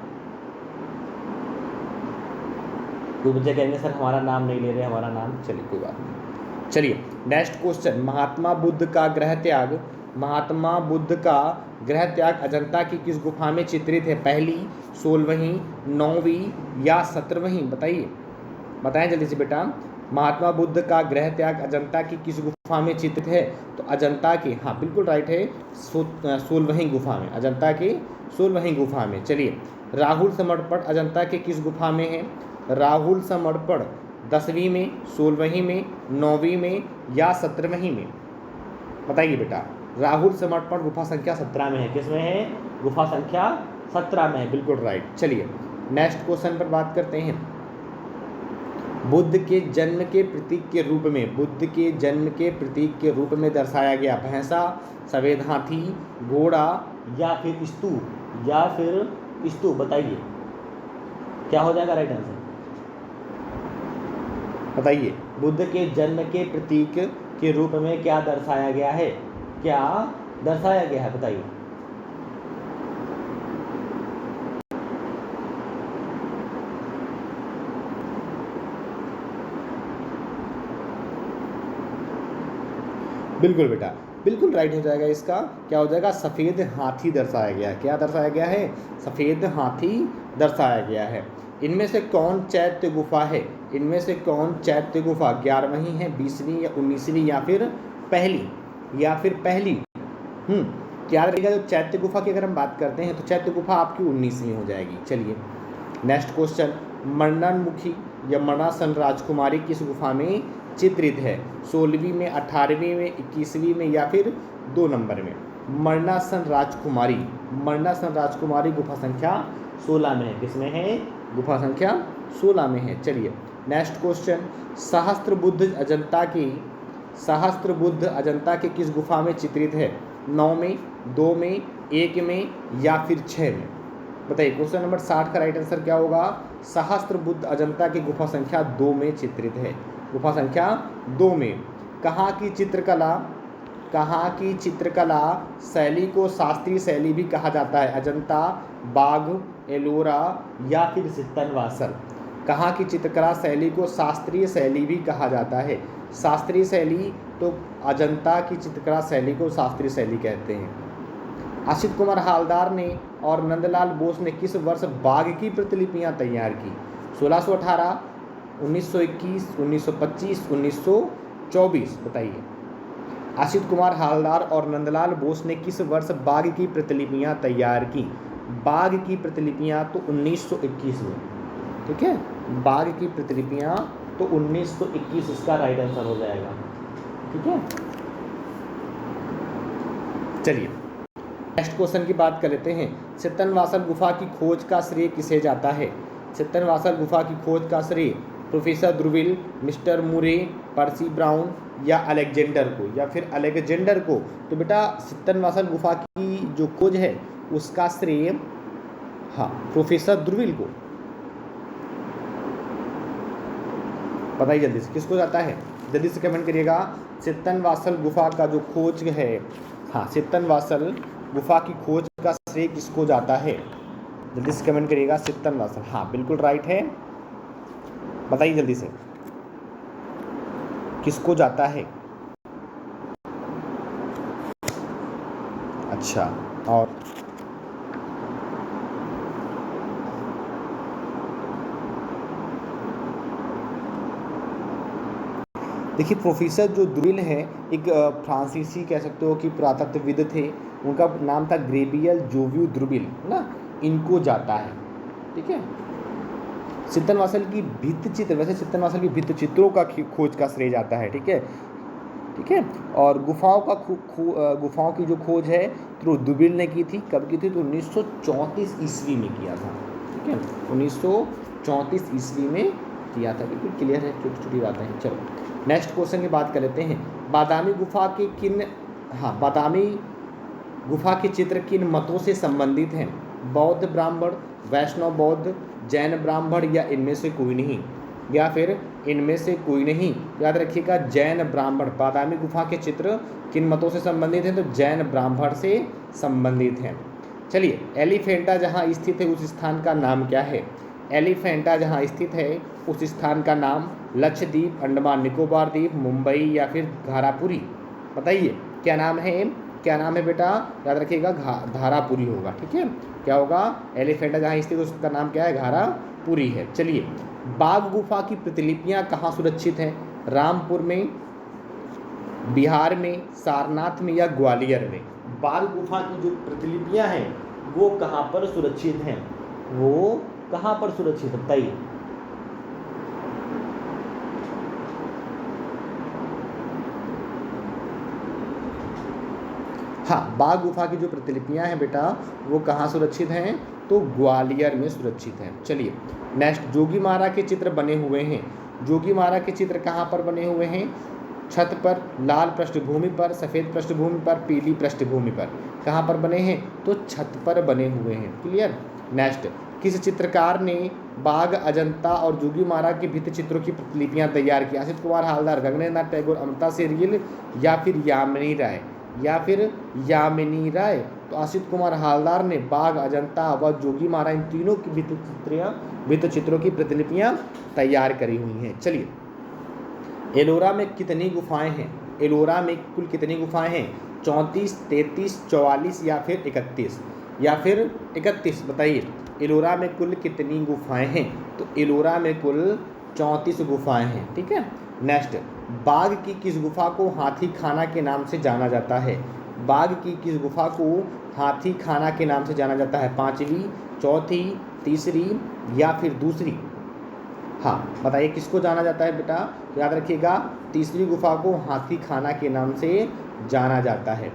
कोई बच्चे कहेंगे सर हमारा नाम नहीं ले रहे, हमारा नाम, चलिए कोई बात नहीं। चलिए नेक्स्ट क्वेश्चन, महात्मा बुद्ध का गृह त्याग, महात्मा बुद्ध का गृह त्याग अजंता की किस गुफा में चित्रित है? पहली, 16वीं, 9वीं या 17वीं? बताएं जल्दी से बेटा। महात्मा बुद्ध का गृह त्याग अजंता की किस गुफा में चित्रित है? तो अजंता की, हाँ बिल्कुल राइट है, 16वीं गुफा में, अजंता की 16वीं गुफा में। चलिए, राहुल समर्पण अजंता के किस गुफा में है? राहुल समर्पण 10वीं में, 16वीं में, 9वीं में या 17वीं में? बताइए बेटा। राहुल समर्पण गुफा संख्या 17 में है। किस में है? गुफा संख्या 17 में है। बिल्कुल राइट। चलिए नेक्स्ट क्वेश्चन पर बात करते हैं। बुद्ध के जन्म के प्रतीक के रूप में, बुद्ध के जन्म के प्रतीक के रूप में दर्शाया गया भैंसा, सफेद हाथी, घोड़ा या फिर स्तूप? बताइए क्या हो जाएगा राइट आंसर? बताइए, बुद्ध के जन्म के प्रतीक के रूप में क्या दर्शाया गया है? क्या दर्शाया गया है? बताइए। बिल्कुल बेटा, बिल्कुल राइट हो जाएगा इसका। क्या हो जाएगा? सफ़ेद हाथी दर्शाया गया है। क्या दर्शाया गया है? सफ़ेद हाथी दर्शाया गया है। इनमें से कौन चैत्य गुफा है? इनमें से कौन चैत्य गुफा 11वीं है, 20वीं या 19वीं या फिर पहली? क्या रहेगा? जो चैत्य गुफा की अगर हम बात करते हैं तो चैत्य गुफा आपकी 19वीं हो जाएगी। चलिए नेक्स्ट क्वेश्चन, मरणमुखी या मरणासन राजकुमारी किस गुफा में चित्रित है? 16वीं में, 18वीं में, 21वीं में या फिर 2 नंबर में? मरणासन राजकुमारी गुफा संख्या 16 में है। किसमें है? गुफा संख्या 16 में है। चलिए नेक्स्ट क्वेश्चन, सहस्त्रबुद्ध अजंता के किस गुफा में चित्रित है? 9 में, 2 में, 1 में या फिर 6 में? बताइए क्वेश्चन नंबर 60 का राइट आंसर क्या होगा? सहस्त्र बुद्ध अजंता की गुफा संख्या 2 में चित्रित है। गुफा संख्या 2 में। कहाँ की चित्रकला शैली को शास्त्रीय शैली भी कहा जाता है? अजंता, बाघ, एलोरा या फिर सित्तनवासल। कहाँ की चित्रकला शैली को शास्त्रीय शैली भी कहा जाता है? शास्त्रीय शैली, तो अजंता की चित्रकला शैली को शास्त्रीय शैली कहते हैं। असित कुमार हालदार ने और नंदलाल बोस ने किस वर्ष बाघ की प्रतिलिपियां तैयार की? 1618, 1921, 1925, 1924। बताइए असित कुमार हालदार और नंदलाल बोस ने किस वर्ष बाघ की प्रतिलिपियां तैयार की? बाघ की प्रतिलिपियां तो 1921 में। ठीक है, बाघ की प्रतिलिपियां तो 1921 इसका राइट आंसर हो जाएगा। ठीक है, चलिए नेक्स्ट क्वेश्चन की बात कर लेते हैं। सित्तनवासल गुफा की खोज का श्रेय किसे जाता है? सित्तनवासल गुफा की खोज का श्रेय प्रोफेसर द्रुविल, मिस्टर मुरे, पर्सी ब्राउन या अलेक्जेंडर को, या फिर अलेक्जेंडर को। तो बेटा सित्तनवासल गुफा की जो खोज है उसका श्रेय प्रोफेसर द्रुविल को। बताइए जल्दी से किसको जाता है? जल्दी से कमेंट करिएगा। सित्तनवासल गुफा का जो खोज है, सित्तनवासल गुफा की खोज का श्रेय किसको जाता है? जल्दी से कमेंट करिएगा। सित्तनवासल, बिल्कुल राइट है। बताइए जल्दी से किसको जाता है? अच्छा, और देखिए प्रोफेसर जो द्रुविल है एक फ्रांसीसी कह सकते हो कि पुरातत्वविद थे। उनका नाम था ग्रेबियल जोवियो द्रुविल ना, इनको जाता है। ठीक है, सित्तनवासल की भित्ति चित्र, वैसे सित्तनवासल की भित्ति चित्रों का खोज का श्रेय जाता है। ठीक है, ठीक है, और गुफाओं की जो खोज है तो द्रुविल ने की थी। कब की थी? तो 1934 ईस्वी में किया था। ठीक है, 1934 ईस्वी में किया था। बिल्कुल क्लियर है, छोटी छोटी बातें हैं। चलो नेक्स्ट क्वेश्चन की बात कर लेते हैं। बादामी गुफा के चित्र किन मतों से संबंधित हैं? बौद्ध ब्राह्मण, वैष्णव बौद्ध, जैन ब्राह्मण या इनमें से कोई नहीं? या फिर इनमें से कोई नहीं। याद रखिएगा जैन ब्राह्मण। बादामी गुफा के चित्र किन मतों से संबंधित हैं? तो जैन ब्राह्मण से संबंधित हैं। चलिए एलिफेंटा जहाँ स्थित है उस स्थान का नाम क्या है? एलिफेंटा जहाँ स्थित है उस स्थान का नाम लक्षद्वीप, अंडमान निकोबार द्वीप, मुंबई या फिर घारापुरी। बताइए क्या नाम है? क्या नाम है बेटा? याद रखिएगा घारापुरी होगा। ठीक है, क्या होगा? एलिफेंटा जहाँ स्थित है उसका नाम क्या है? घारापुरी है। चलिए बाघ गुफा की प्रतिलिपियां कहाँ सुरक्षित हैं? रामपुर में, बिहार में, सारनाथ में या ग्वालियर में? बाघ गुफा की जो प्रतिलिपियां हैं वो कहाँ पर सुरक्षित हैं? वो कहाँ पर सुरक्षित है? बताइए। बाघ गुफा की जो प्रतिलिपियां हैं बेटा वो कहाँ सुरक्षित हैं? तो ग्वालियर में सुरक्षित हैं। चलिए नेक्स्ट, जोगीमारा के चित्र बने हुए हैं। जोगीमारा के चित्र कहाँ पर बने हुए हैं? छत पर, लाल पृष्ठभूमि पर, सफ़ेद पृष्ठभूमि पर, पीली पृष्ठभूमि पर। कहाँ पर बने हैं? तो छत पर बने हुए हैं। क्लियर। नेक्स्ट, किस चित्रकार ने बाघ, अजंता और जोगीमारा के भित्ति चित्रों की प्रतिलिपियां तैयार की? असित कुमार हालदार, गगनेन्द्र टैगोर, अमृता शेरगिल या फिर यामिनी राय? तो असित कुमार हालदार ने बाघ, अजंता व जोगीमारा इन तीनों की भित्ति चित्रों की प्रतिलिपियां तैयार करी हुई हैं। चलिए एलोरा में कितनी गुफाएं हैं? एलोरा में कुल कितनी गुफाएं हैं? 34, 33, 44 या फिर 31? या फिर 31? बताइए एलोरा में कुल कितनी गुफाएं हैं? तो एलोरा में कुल 34 गुफाएं हैं। ठीक है। नेक्स्ट, बाघ की किस गुफा को हाथी खाना के नाम से जाना जाता है? बाघ की किस गुफा को हाथी खाना के नाम से जाना जाता है? 5वीं, चौथी, तीसरी या फिर दूसरी? बताइए किसको जाना जाता है बेटा? याद रखिएगा तीसरी गुफा को हाथी खाना के नाम से जाना जाता है।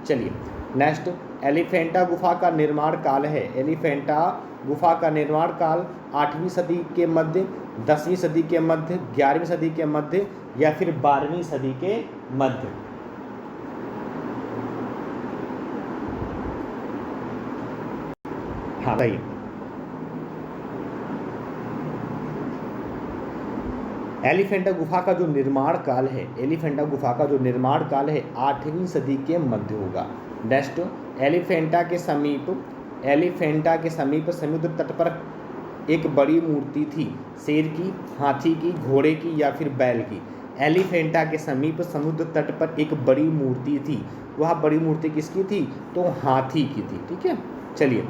चलिए नेक्स्ट, एलिफेंटा गुफा का निर्माण काल है। एलिफेंटा गुफा का निर्माण काल 8वीं सदी के मध्य, 10वीं सदी के मध्य, 11वीं सदी के मध्य या फिर 12वीं सदी के मध्य? बताइए एलिफेंटा गुफा का जो निर्माण काल है, एलिफेंटा गुफा का जो निर्माण काल है 8वीं सदी के मध्य होगा। नेक्स्ट, एलिफेंटा के समीप समुद्र तट पर एक बड़ी मूर्ति थी, शेर की, हाथी की, घोड़े की या फिर बैल की। एलिफेंटा के समीप समुद्र तट पर एक बड़ी मूर्ति थी, वह बड़ी मूर्ति किसकी थी? तो हाथी की थी। ठीक है, चलिए,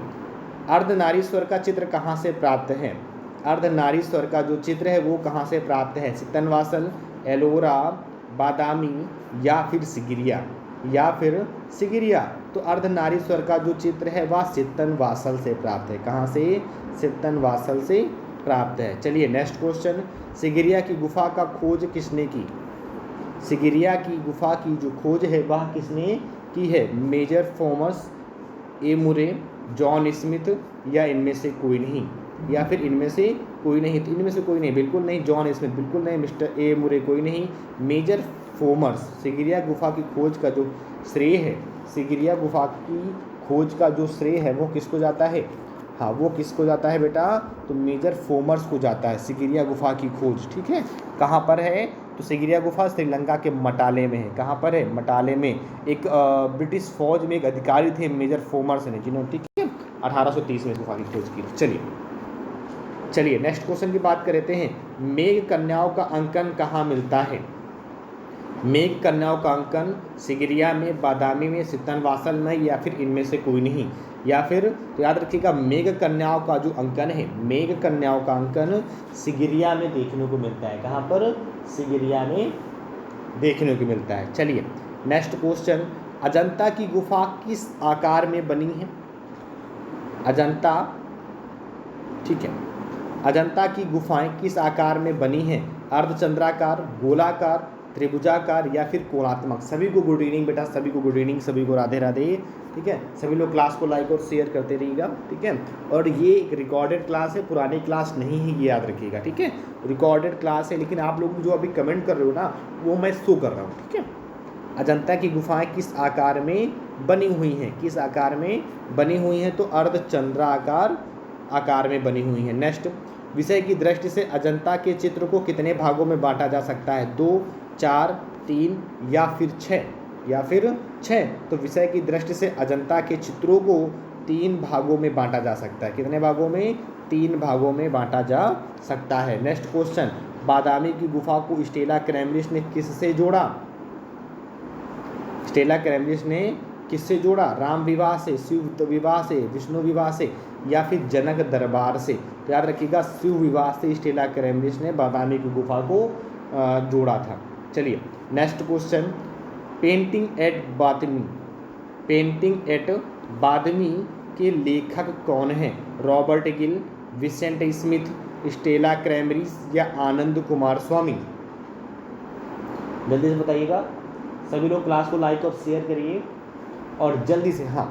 अर्धनारीश्वर का चित्र कहाँ से प्राप्त है? अर्धनारीश्वर का जो चित्र है वो कहाँ से प्राप्त है? सितनवासल, एलोरा, बादामी या फिर सिगिरिया। तो अर्धनारीश्वर का जो चित्र है वह सितनवासल से प्राप्त है। कहाँ से? सितनवासल से प्राप्त है। चलिए नेक्स्ट क्वेश्चन, सिगिरिया की गुफा का खोज किसने की? सिगिरिया की गुफा की जो खोज है वह किसने की है? मेजर थॉमस ए मुरे, जॉन स्मिथ या इनमें से कोई नहीं, या फिर इनमें से कोई नहीं। तो इनमें से कोई नहीं, बिल्कुल नहीं जॉन स्मिथ, बिल्कुल नहीं मिस्टर ए मुरे, कोई नहीं मेजर थॉमस। सिगिरिया गुफा की खोज का जो श्रेय है, सिगिरिया गुफा की खोज का जो श्रेय है वो किसको जाता है? हाँ, वो किसको जाता है बेटा? तो मेजर थॉमस को जाता है सिगिरिया गुफा की खोज। ठीक है, कहाँ पर है? तो सिगिरिया गुफा श्रीलंका के मटाले में है। कहाँ पर है? मटाले में। एक ब्रिटिश फौज में एक अधिकारी थे मेजर थॉमस ने, जिन्होंने, ठीक है, 1830 में इस गुफा की खोज की। चलिए नेक्स्ट क्वेश्चन की बात करते हैं, मेघ कन्याओं का अंकन कहाँ मिलता है? मेघ कन्याओं का अंकन सिगिरिया में, बादामी में, सितनवासल में या फिर इनमें से कोई नहीं। या फिर तो याद रखिएगा, मेघ कन्याओं का जो अंकन है, मेघ कन्याओं का अंकन सिगिरिया में देखने को मिलता है। कहाँ पर? सिगिरिया में देखने को मिलता है। चलिए नेक्स्ट क्वेश्चन, अजंता की गुफा किस आकार में बनी है? अजंता, ठीक है, अजंता की गुफाएं किस आकार में बनी हैं? अर्धचंद्राकार, गोलाकार, त्रिभुजाकार या फिर कोणात्मक। सभी को गुड इवनिंग बेटा, सभी को गुड इवनिंग, सभी को राधे राधे। ठीक है, सभी लोग क्लास को लाइक और शेयर करते रहिएगा। ठीक है, और ये एक रिकॉर्डेड क्लास है, पुरानी क्लास नहीं है, ये याद रखिएगा। ठीक है, रिकॉर्डेड क्लास है, लेकिन आप लोग जो अभी कमेंट कर रहे हो ना वो मैं शो कर रहा हूँ। ठीक है, अजंता की गुफाएं किस आकार में बनी हुई हैं? किस आकार में बनी हुई हैं? तो अर्धचंद्राकार आकार में बनी हुई हैं। नेक्स्ट, विषय की दृष्टि से अजंता के चित्र को कितने भागों में बांटा जा सकता है? 2, 4, 3 या फिर 6? या फिर 6। तो विषय की दृष्टि से अजंता के चित्रों को 3 भागों में बांटा जा सकता है। कितने भागों में? 3 भागों में बांटा जा सकता है। नेक्स्ट क्वेश्चन, बादामी की गुफा को स्टेला कैम्ब्रिज ने किससे जोड़ा? स्टेला कैम्ब्रिज ने किससे जोड़ा? राम विवाह से, शिव विवाह से, विष्णु विवाह से या फिर जनक दरबार से। तो याद रखिएगा, शिव विवाह से स्टेला कैम्ब्रिज ने बादामी की गुफा को जोड़ा था। चलिए next question, painting at Badami के लेखक कौन हैं? Robert Gill, Vincent Smith, Stella Cambridge या आनंद कुमार स्वामी? जल्दी से बताइएगा, सभी लोग क्लास को लाइक और शेयर करिए और जल्दी से। हाँ,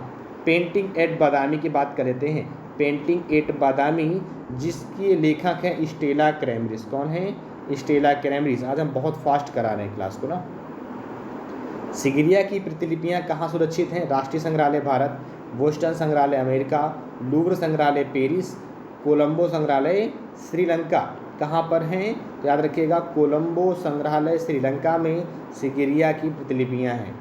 पेंटिंग एट बादामी की बात कर लेते हैं। पेंटिंग एट बादामी जिसके लेखक हैं स्टेला कैम्ब्रिज। कौन है? Stella Cambridge. आज हम बहुत फास्ट करा रहे हैं क्लास को ना। सिगिरिया की प्रतिलिपियां कहाँ सुरक्षित हैं? राष्ट्रीय संग्रहालय भारत, बोस्टन संग्रहालय अमेरिका, लूव्र संग्रहालय पेरिस, कोलंबो संग्रहालय श्रीलंका। कहाँ पर हैं? तो याद रखिएगा, कोलंबो संग्रहालय श्रीलंका में सिगिरिया की प्रतिलिपियां हैं।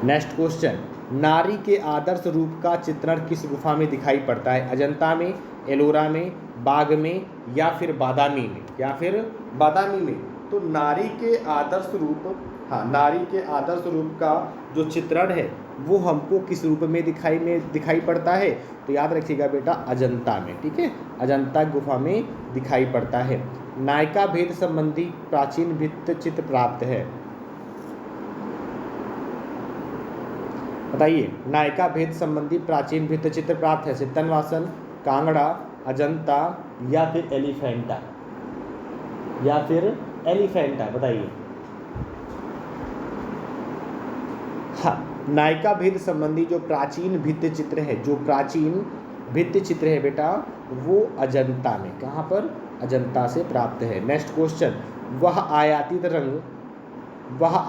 नेक्स्ट क्वेश्चन, नारी के आदर्श रूप का चित्रण किस गुफा में दिखाई पड़ता है? अजंता में, एलोरा में, बाग में या फिर बादामी में? या फिर बादामी में। तो नारी के आदर्श रूप, हाँ, नारी के आदर्श रूप का जो चित्रण है वो हमको किस रूप में दिखाई पड़ता है? तो याद रखिएगा बेटा, अजंता में। ठीक है, अजंता गुफा में दिखाई पड़ता है। नायका भेद संबंधी प्राचीन भित्ति चित्र प्राप्त है। बताइए, नायका भेद संबंधी प्राचीन भित्ति चित्र प्राप्त है। सितनवासल, कांगड़ा, अजंता या फिर एलिफेंटा? या फिर एलिफेंटा, बताइए। हाँ, नायका भेद संबंधी जो प्राचीन भित्ति चित्र है, जो प्राचीन भित्ति चित्र है बेटा, वो अजंता में। कहाँ पर? अजंता से प्राप्त है। नेक्स्ट क्वेश्चन, वह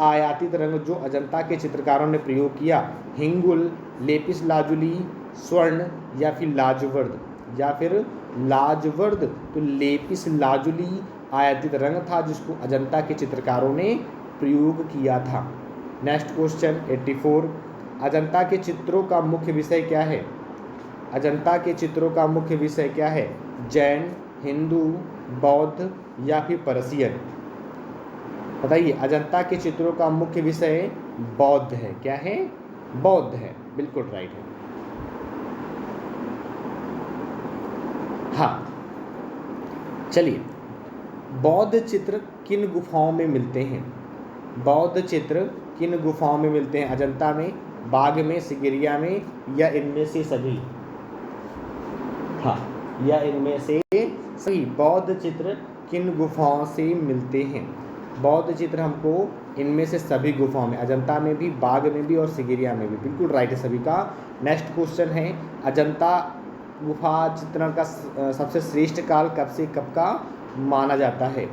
आयातित रंग जो अजंता के चित्रकारों ने प्रयोग किया, हिंगुल, लेपिस लाजुली, स्वर्ण या फिर लाजवर्द? या फिर लाजवर्द, तो लेपिस लाजुली आयातित रंग था जिसको अजंता के चित्रकारों ने प्रयोग किया था। नेक्स्ट क्वेश्चन 84, अजंता के चित्रों का मुख्य विषय क्या है? अजंता के चित्रों का मुख्य विषय क्या है? जैन, हिंदू, बौद्ध या फिर पर्शियन? बताइए। अजंता के चित्रों का मुख्य विषय बौद्ध है। क्या है? बौद्ध है, बिल्कुल राइट है। हाँ, चलिए, बौद्ध चित्र किन गुफाओं में मिलते हैं? बौद्ध चित्र किन गुफाओं में मिलते हैं? अजंता में, बाघ में, सिगिरिया में, या इनमें से सभी? हाँ, या इनमें से सही। बौद्ध चित्र किन गुफाओं से मिलते हैं? बौद्ध चित्र हमको इनमें से सभी गुफाओं में, अजंता में भी, बाघ में भी और सिगिरिया में भी, बिल्कुल राइट है सभी का। नेक्स्ट क्वेश्चन है, अजंता गुफा चित्रण का सबसे श्रेष्ठ काल कब से कब का माना जाता है?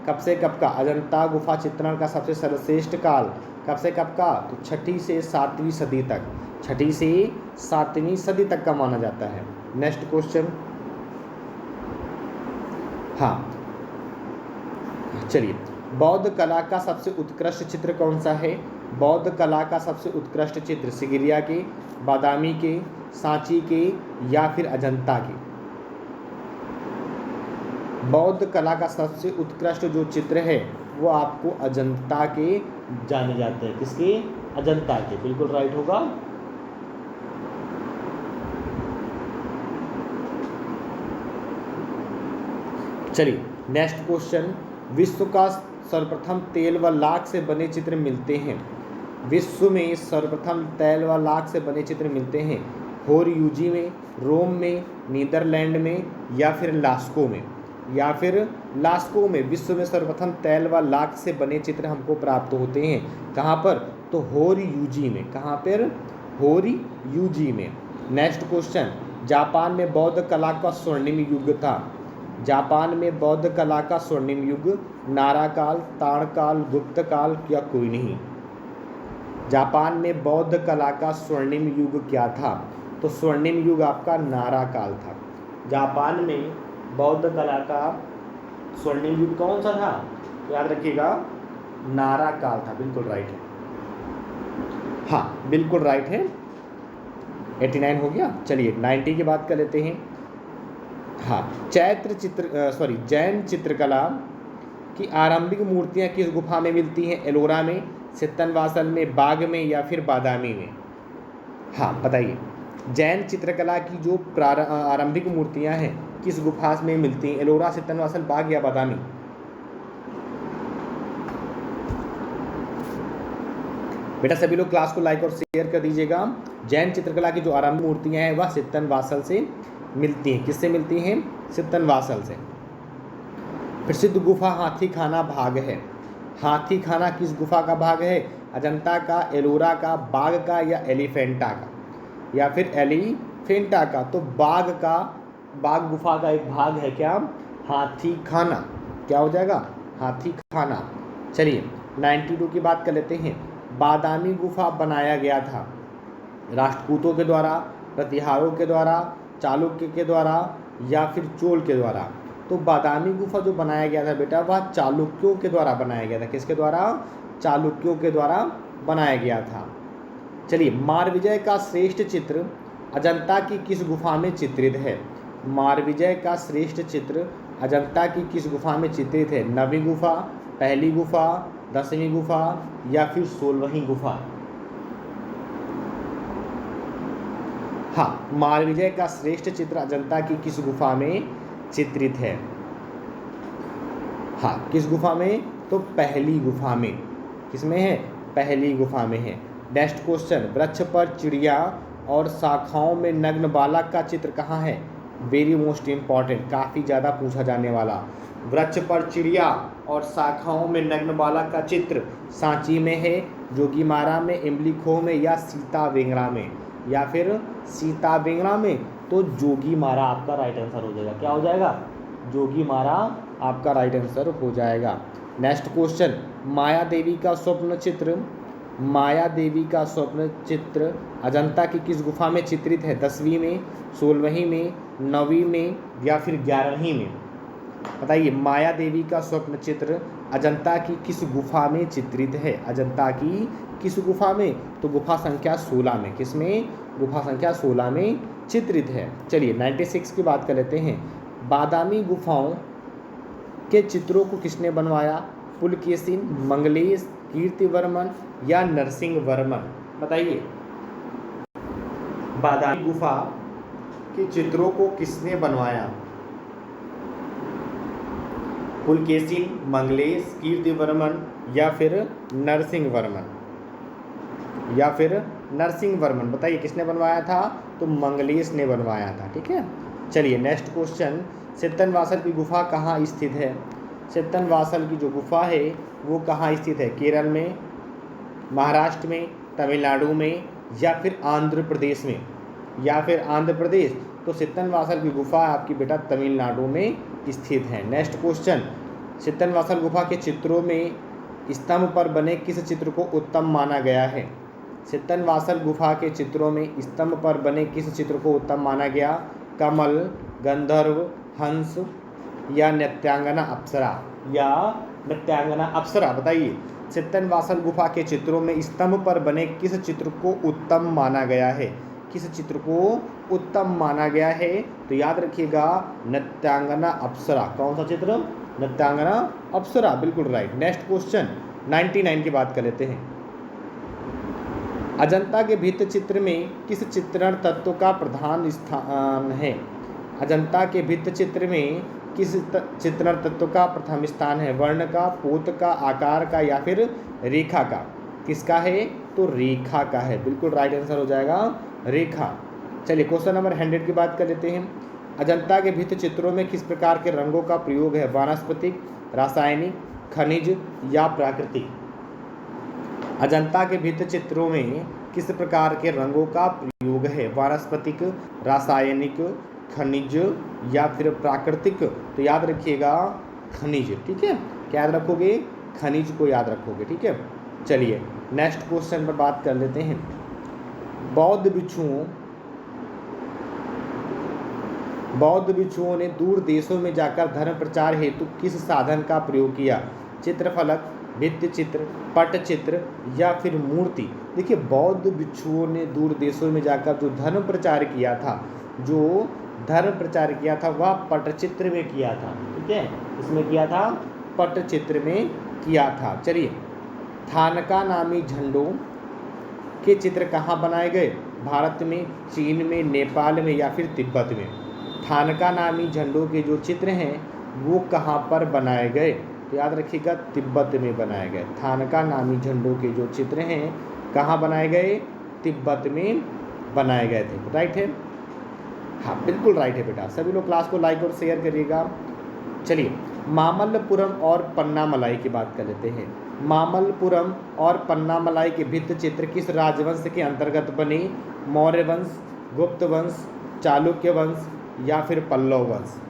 कब से कब का? अजंता गुफा चित्रण का सबसे सर्वश्रेष्ठ काल कब से कब का? तो 6वीं से 7वीं सदी तक, 6वीं से 7वीं सदी तक का माना जाता है। नेक्स्ट क्वेश्चन, हाँ चलिए, बौद्ध कला का सबसे उत्कृष्ट चित्र कौन सा है? बौद्ध कला का सबसे उत्कृष्ट चित्र सिगिरिया के, बादामी के, सांची के या फिर अजंता के? बौद्ध कला का सबसे उत्कृष्ट जो चित्र है वो आपको अजंता के जाने जाते हैं। किसके? अजंता के, बिल्कुल राइट होगा। चलिए नेक्स्ट क्वेश्चन, विश्व का सर्वप्रथम तेल व लाख से बने चित्र मिलते हैं? विश्व में सर्वप्रथम तेल व लाख से बने चित्र मिलते हैं होरयूजी में, रोम में, नीदरलैंड में या फिर लास्को में? या फिर लास्को में विश्व में सर्वप्रथम तेल व लाख से बने चित्र हमको प्राप्त होते हैं। कहाँ पर? तो होरयूजी में। कहाँ पर? होरयूजी में। नेक्स्ट क्वेश्चन, जापान में बौद्ध कला का स्वर्णिम युग था। जापान में बौद्ध कला का स्वर्णिम युग नारा काल, ताड़ काल, गुप्त काल या कोई नहीं? जापान में बौद्ध कला का स्वर्णिम युग क्या था? तो स्वर्णिम युग आपका नारा काल था। जापान में बौद्ध कला का स्वर्णिम युग कौन सा था? याद रखिएगा, नारा काल था, बिल्कुल राइट है। हाँ बिल्कुल राइट है। 89 हो गया। चलिए 90 की बात कर लेते हैं। हाँ, जैन चित्रकला की आरंभिक मूर्तियाँ किस गुफा में मिलती हैं? एलोरा में, सित्तनवासल में, बाग में या फिर बादामी में? हाँ बताइए, जैन चित्रकला की जो आरंभिक मूर्तियाँ हैं किस गुफा में मिलती हैं? एलोरा, सित्तनवासल, बाग या बादामी? बेटा सभी लोग क्लास को लाइक और शेयर कर दीजिएगा। जैन चित्रकला की जो आरंभिक मूर्तियाँ हैं वह सित्तनवासल से मिलती हैं। किससे मिलती हैं? सित्तनवासल से। प्रसिद्ध गुफा हाथी खाना भाग है। हाथी खाना किस गुफा का भाग है? अजंता का, एलोरा का, बाघ का या एलिफेंटा का? या फिर एलिफेंटा का। तो बाघ गुफा का एक भाग है क्या? हाथी खाना। क्या हो जाएगा? हाथी खाना। चलिए 92 की बात कर लेते हैं। बादामी गुफा बनाया गया था राष्ट्रकूटों के द्वारा, प्रतिहारों के द्वारा, चालुक्य के द्वारा या फिर चोल के द्वारा? तो बादामी गुफा जो बनाया गया था बेटा वह चालुक्यों के द्वारा बनाया गया था। किसके द्वारा? चालुक्यों के द्वारा बनाया गया था। चलिए, मारविजय का श्रेष्ठ चित्र अजंता की किस गुफा में चित्रित है? मारविजय का श्रेष्ठ चित्र अजंता की किस गुफा में चित्रित है? 9वीं गुफा, पहली गुफा, 10वीं गुफा या फिर 16वीं गुफा? हाँ, मारविजय का श्रेष्ठ चित्र अजंता की किस गुफा में चित्रित है? हाँ, किस गुफा में? तो पहली गुफा में। किसमें है? पहली गुफा में है। नेक्स्ट क्वेश्चन, वृक्ष पर चिड़िया और शाखाओं में नग्न बालक का चित्र कहाँ है? वेरी मोस्ट इम्पॉर्टेंट, काफ़ी ज़्यादा पूछा जाने वाला। वृक्ष पर चिड़िया और शाखाओं में नग्न बालक का चित्र सांची में है, जोगीमारा में, इमलीखोह में या सीतावेंगड़ा में? या फिर सीतावेंगड़ा में। तो जोगीमारा आपका राइट आंसर हो जाएगा। क्या हो जाएगा? जोगीमारा आपका राइट आंसर हो जाएगा। नेक्स्ट क्वेश्चन, माया देवी का स्वप्न चित्र माया देवी का स्वप्न चित्र अजंता की किस गुफा में चित्रित है? 10वीं में, 16वीं में, 9वीं में या फिर 11वीं में? बताइए, माया देवी का स्वप्न चित्र अजंता की किस गुफा में चित्रित है? अजंता की किस गुफा में? तो गुफा संख्या 16 में। किस में? गुफा संख्या 16 में चित्रित है। चलिए 96 की बात कर लेते हैं। बादामी गुफाओं के चित्रों को किसने बनवाया? पुलकेशिन, मंगलेश, कीर्तिवर्मन या नरसिंहवर्मन? बताइए, बादामी गुफा के चित्रों को किसने बनवाया? पुलकेशिन, मंगलेश, कीर्तिवर्मन या फिर नरसिंहवर्मन? या फिर नरसिंहवर्मन? बताइए किसने बनवाया था? तो मंगलेश ने बनवाया था। ठीक है। चलिए नेक्स्ट क्वेश्चन, सित्तनवासल की गुफा कहाँ स्थित है? सित्तनवासल की जो गुफा है वो कहाँ स्थित है? केरल में, महाराष्ट्र में, तमिलनाडु में या फिर आंध्र प्रदेश में? या फिर आंध्र प्रदेश। तो सित्तनवासल की गुफा आपकी बेटा तमिलनाडु में स्थित है। नेक्स्ट क्वेश्चन, सित्तनवासल गुफा के चित्रों में स्तंभ पर बने किस चित्र को उत्तम माना गया है? सित्तनवासल गुफा के चित्रों में स्तंभ पर बने किस चित्र को उत्तम माना गया? कमल, गंधर्व, हंस या नृत्यांगना अप्सरा? या नृत्यांगना अप्सरा? बताइए, सित्तनवासल गुफा के चित्रों में स्तंभ पर बने किस चित्र को उत्तम माना गया है? किस चित्र को उत्तम माना गया है? तो याद रखिएगा, नृत्यांगना अप्सरा। कौन सा चित्र? नृत्यांगना अप्सरा, बिल्कुल राइट। नेक्स्ट क्वेश्चन 99 की बात कर लेते हैं। अजंता के भित्ति चित्र में किस चित्रण तत्व का प्रधान स्थान है? अजंता के भित्ति चित्र में किस चित्रण तत्व का प्रथम स्थान है? वर्ण का, पोत का, आकार का या फिर रेखा का? किसका है? तो रेखा का है। बिल्कुल राइट आंसर हो जाएगा रेखा। चलिए क्वेश्चन नंबर 100 की बात कर लेते हैं। अजंता के भित्ति चित्रों में किस प्रकार के रंगों का प्रयोग है? वानस्पतिक, रासायनिक, खनिज या प्राकृतिक? अजंता के भित्ति चित्रों में किस प्रकार के रंगों का प्रयोग है? वानस्पतिक, रासायनिक, खनिज या फिर प्राकृतिक? तो याद रखिएगा खनिज। ठीक है, क्या याद रखोगे? खनिज को याद रखोगे। ठीक है। चलिए नेक्स्ट क्वेश्चन पर बात कर लेते हैं। बौद्ध भिक्षुओं ने दूर देशों में जाकर धर्म प्रचार हेतु किस साधन का प्रयोग किया? चित्रफलक, भित्ति चित्र, पटचित्र या फिर मूर्ति? देखिए, बौद्ध भिक्षुओं ने दूर देशों में जाकर जो धर्म प्रचार किया था वह पटचित्र में किया था। ठीक है, इसमें किया था, पटचित्र में किया था। चलिए, थानका नामी झंडों के चित्र कहाँ बनाए गए? भारत में, चीन में, नेपाल में या फिर तिब्बत में? थानका नामी झंडों के जो चित्र हैं वो कहाँ पर बनाए गए? तो याद रखिएगा तिब्बत में बनाए गए। थानका नामी झंडों के जो चित्र हैं कहाँ बनाए गए? तिब्बत में बनाए गए थे। राइट है? हाँ बिल्कुल राइट है बेटा। सभी लोग क्लास को लाइक और शेयर करिएगा। चलिए, मामल्लपुरम और पन्नामलाई की बात कर लेते हैं। मामल्लपुरम और पन्नामलाई के भित्ति चित्र किस राजवंश के अंतर्गत बने? मौर्य वंश, गुप्त वंश, चालुक्य वंश या फिर पल्लव वंश?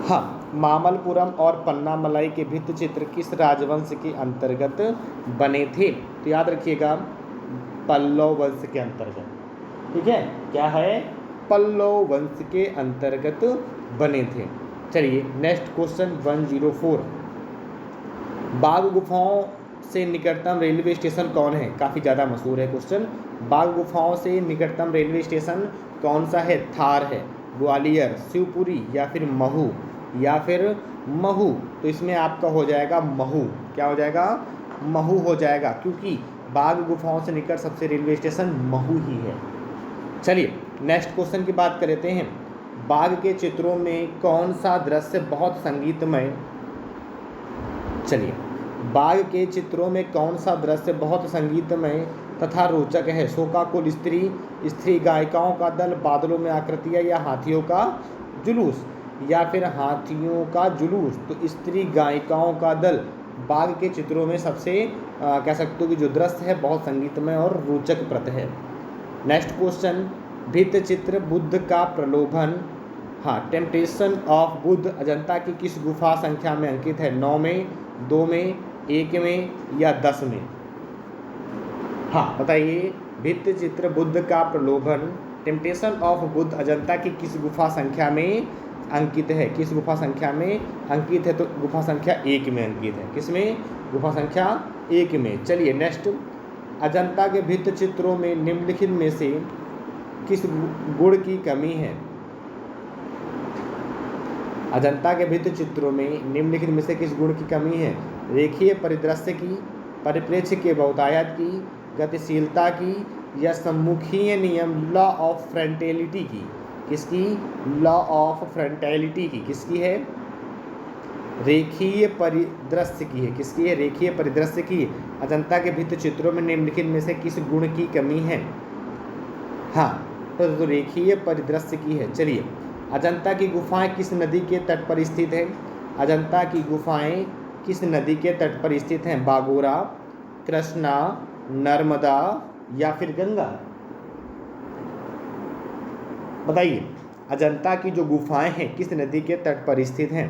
हाँ, मामल्लपुरम और पन्नामलाई के भित्ति चित्र किस राजवंश के अंतर्गत बने थे? तो याद रखिएगा पल्लव वंश के अंतर्गत। ठीक है, क्या है? पल्लव वंश के अंतर्गत बने थे। चलिए नेक्स्ट क्वेश्चन 104। बाघ गुफाओं से निकटतम रेलवे स्टेशन कौन है? काफ़ी ज़्यादा मशहूर है क्वेश्चन। बाघ गुफाओं से निकटतम रेलवे स्टेशन कौन सा है? थार है, ग्वालियर, शिवपुरी या फिर महू? या फिर महू। तो इसमें आपका हो जाएगा महू। क्या हो जाएगा? महू हो जाएगा, क्योंकि बाघ गुफाओं से निकट सबसे रेलवे स्टेशन महू ही है। चलिए नेक्स्ट क्वेश्चन की बात कर लेते हैं। बाघ के चित्रों में कौन सा दृश्य बहुत संगीतमय? चलिए, बाघ के चित्रों में कौन सा दृश्य बहुत संगीतमय तथा रोचक है? शोकाकुल स्त्री गायिकाओं का दल, बादलों में आकृतियाँ या हाथियों का जुलूस? या फिर हाथियों का जुलूस। तो स्त्री गायिकाओं का दल बाघ के चित्रों में सबसे कह सकते हो कि जो दृश्य है बहुत संगीतमय और रोचकप्रद है। नेक्स्ट क्वेश्चन, भित्ति चित्र बुद्ध का प्रलोभन, हाँ, टेम्पटेशन ऑफ बुद्ध अजंता की किस गुफा संख्या में अंकित है? 9 में, 2 में, 1 में या 10 में? हाँ बताइए, भित्ति चित्र बुद्ध का प्रलोभन, टेम्पटेशन ऑफ बुद्ध अजंता की किस गुफा संख्या में अंकित है? किस गुफा संख्या में अंकित है? तो गुफा संख्या 1 में अंकित है। किसमें? गुफा संख्या 1 में। चलिए नेक्स्ट, अजंता के भित्ति चित्रों में निम्नलिखित में से किस गुण की कमी है? अजंता के भित्ति चित्रों में निम्नलिखित में से किस गुण की कमी है? रेखीय परिदृश्य की, परिप्रेक्ष्य के बहुतायत की, गतिशीलता की, या सम्मुखीय नियम लॉ ऑफ फ्रंटेलिटी की? किसकी? लॉ ऑफ फ्रंटेलिटी की। किसकी है? रेखीय परिदृश्य की है। किसकी है? रेखीय परिदृश्य की। अजंता के भित्ति चित्रों में निम्नलिखित में से किस गुण की कमी है? हाँ तो रेखीय परिदृश्य की है। चलिए, अजंता की गुफाएं किस नदी के तट पर स्थित है? अजंता की गुफाएं किस नदी के तट पर स्थित हैं? बागोरा, कृष्णा, नर्मदा या फिर गंगा? बताइए, अजंता की जो गुफाएं हैं किस नदी के तट पर स्थित हैं?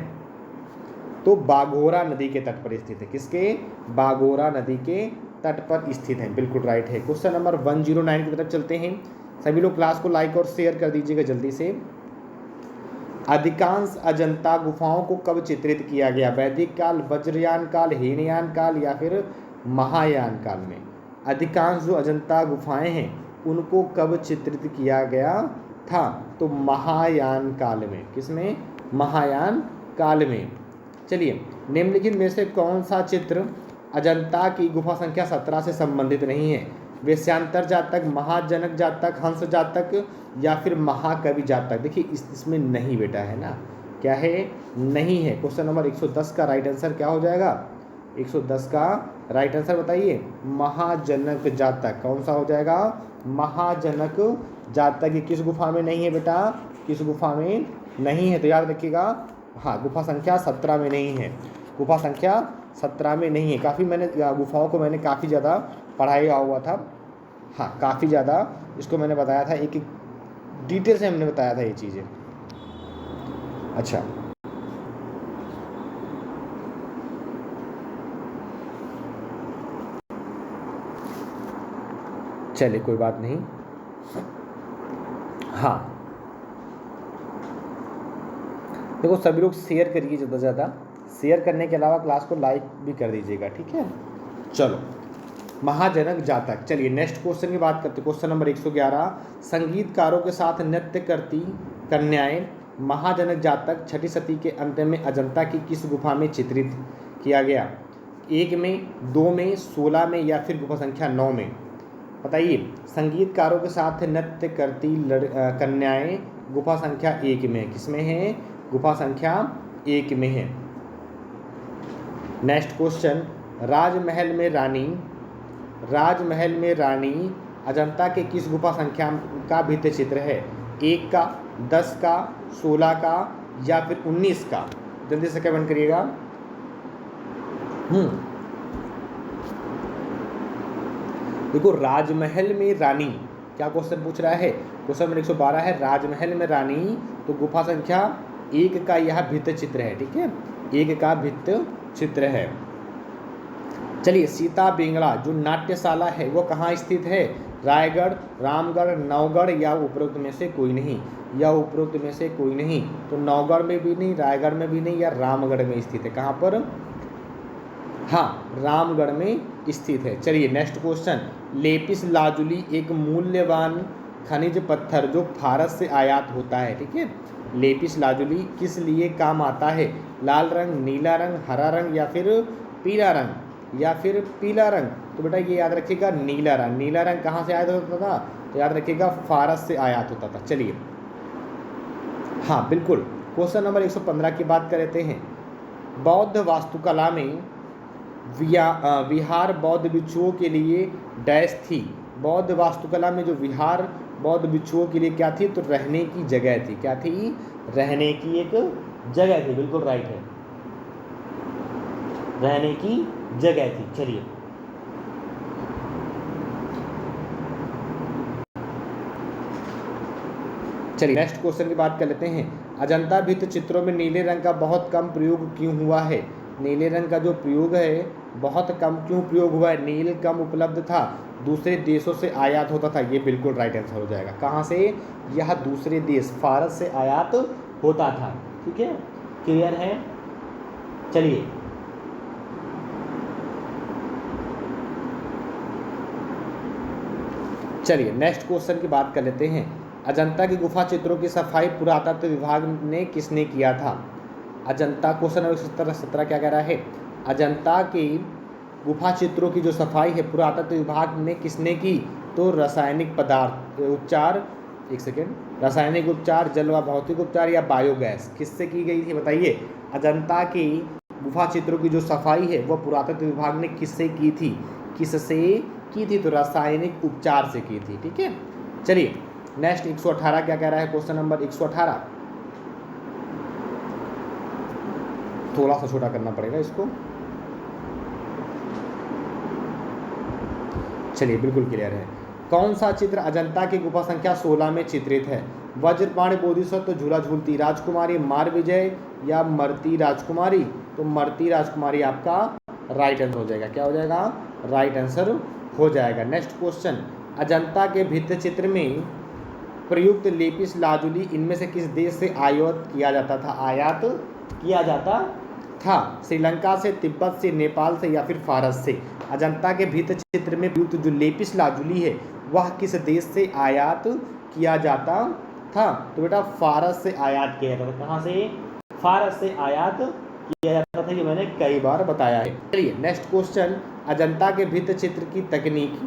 तो बागोरा नदी के तट पर स्थित है। किसके? बागोरा नदी के तट पर स्थित है। बिल्कुल राइट है। क्वेश्चन नंबर 109 की तरफ चलते हैं। सभी लोग क्लास को लाइक और शेयर कर दीजिएगा जल्दी से। अधिकांश अजंता गुफाओं को कब चित्रित किया गया? वैदिक काल, वज्रयान काल, हीनयान काल या फिर महायान काल में? अधिकांश जो अजंता गुफाएं हैं उनको कब चित्रित किया गया था? तो महायान काल में। किसमें? महायान काल में। चलिए, निम्नलिखित में से कौन सा चित्र अजंता की गुफा संख्या 17 से संबंधित नहीं है? वेश्यांतर जातक, महाजनक जातक, हंस जातक या फिर महाकवि जातक? देखिए इसमें नहीं बेटा है ना, क्या है? नहीं है। क्वेश्चन नंबर 110 का राइट आंसर क्या हो जाएगा? 110 का राइट आंसर बताइए, महाजनक जातक। कौन सा हो जाएगा? महाजनक जातक। किस गुफा में नहीं है बेटा? किस गुफा में नहीं है? तो याद रखिएगा, हाँ गुफा संख्या 17 में नहीं है। गुफा संख्या 17 में नहीं है। काफ़ी मैंने गुफाओं को मैंने काफ़ी ज़्यादा पढ़ाया हुआ था। हाँ काफ़ी ज़्यादा इसको मैंने बताया था, एक एक डिटेल से हमने बताया था ये चीज़ें। अच्छा चलिए कोई बात नहीं। हाँ देखो सभी लोग शेयर करिए ज़्यादा से ज़्यादा। शेयर करने के अलावा क्लास को लाइक भी कर दीजिएगा, ठीक है? चलो, महाजनक जातक। चलिए नेक्स्ट क्वेश्चन की बात करते हैं। क्वेश्चन नंबर 111, संगीतकारों के साथ नृत्य करती कन्याएं महाजनक जातक छठी सदी के अंत में अजंता की किस गुफा में चित्रित किया गया? 1 में, 2 में, 16 में या फिर गुफा संख्या 9 में? बताइए, संगीतकारों के साथ नृत्य करती कन्याएं गुफा संख्या 1 में। किसमें है? गुफा संख्या 1 में है। नेक्स्ट क्वेश्चन, राजमहल में रानी अजंता के किस गुफा संख्या का भित्ति चित्र है? 1 का, 10 का, 16 का या फिर 19 का? जल्दी से कमेंट करिएगा। देखो राजमहल में रानी, क्या क्वेश्चन पूछ रहा है? क्वेश्चन नंबर 112 है, राजमहल में रानी, तो गुफा संख्या 1 का यह भित्ति चित्र है, ठीक है? 1 का भित्ति चित्र है। चलिए, सीता बेंगड़ा जो नाट्यशाला है वो कहाँ स्थित है? रायगढ़, रामगढ़, नवगढ़ या उपरोक्त में से कोई नहीं? या उपरोक्त में से कोई नहीं? तो नवगढ़ में भी नहीं, रायगढ़ में भी नहीं, या रामगढ़ में स्थित है। कहाँ पर? हाँ रामगढ़ में स्थित है। चलिए नेक्स्ट क्वेश्चन, लेपिस लाजुली एक मूल्यवान खनिज पत्थर जो भारत से आयात होता है, ठीक है? लेपिस लाजुली किस लिए काम आता है? लाल रंग, नीला रंग, हरा रंग या फिर पीला रंग? पीला रंग। तो बेटा ये याद रखिएगा, नीला रंग। नीला रंग कहाँ से आयात होता था? तो याद रखिएगा फारस से आयात होता था। चलिए हाँ बिल्कुल। क्वेश्चन नंबर 115 की बात कर लेते हैं। बौद्ध वास्तुकला में विहार बौद्ध भिक्षुओं के लिए डैश थी। बौद्ध वास्तुकला में जो विहार बौद्ध भिक्षुओं के लिए क्या थी? तो रहने की जगह थी। क्या थी? रहने की एक जगह थी। बिल्कुल राइट है, रहने की जगह थी। चलिए नेक्स्ट क्वेश्चन की बात कर लेते हैं। अजंता भित्ति चित्रों में नीले रंग का बहुत कम प्रयोग क्यों हुआ है? नीले रंग का जो प्रयोग है बहुत कम क्यों प्रयोग हुआ है? नील कम उपलब्ध था, दूसरे देशों से आयात होता था, ये बिल्कुल राइट आंसर हो जाएगा। कहाँ से? यह दूसरे देश फारस से आयात होता था। ठीक है, क्लियर है? चलिए चलिए नेक्स्ट क्वेश्चन की बात कर लेते हैं। अजंता की गुफा चित्रों की सफाई पुरातत्व विभाग ने किसने किया था? अजंता, क्वेश्चन नंबर 17 क्या कह रहा है? अजंता की गुफा चित्रों की जो सफाई है पुरातत्व विभाग ने किसने की? तो रासायनिक पदार्थ उपचार, एक सेकेंड, रासायनिक उपचार, जल व भौतिक उपचार या बायोगैस, किससे की गई थी बताइए? अजंता की गुफा चित्रों की जो सफाई है वह पुरातत्व विभाग ने किससे की थी? किससे की थी? तो रासायनिक उपचार से की थी। ठीक है, चलिए नेक्स्ट 118 क्या कह रहा है? क्वेश्चन नंबर 118, थोड़ा सा छोटा करना पड़ेगा इसको। चलिए बिल्कुल क्लियर है। कौन सा चित्र अजंता की गुफा संख्या 16 में चित्रित है? वज्रपाणी बोधिसत्व झूला झूलती राजकुमारी, मार विजय या मरती राजकुमारी? तो मरती राजकुमारी आपका राइट आंसर हो जाएगा। क्या हो जाएगा? राइट आंसर हो जाएगा। नेक्स्ट क्वेश्चन, अजंता के भित्ति चित्र में प्रयुक्त लेपिस लाजुली इनमें से किस देश से आयात किया जाता था? आयात किया जाता था? श्रीलंका से, तिब्बत से, नेपाल से या फिर फारस से? अजंता के भित्ति चित्र में प्रयुक्त जो लेपिस लाजुली है वह किस देश से आयात किया जाता था? तो बेटा फारस से आयात किया जाता था। कहाँ से? फारस से आयात किया जाता था, ये मैंने कई बार बताया है। चलिए नेक्स्ट क्वेश्चन, अजंता के भित्ति चित्र की तकनीक,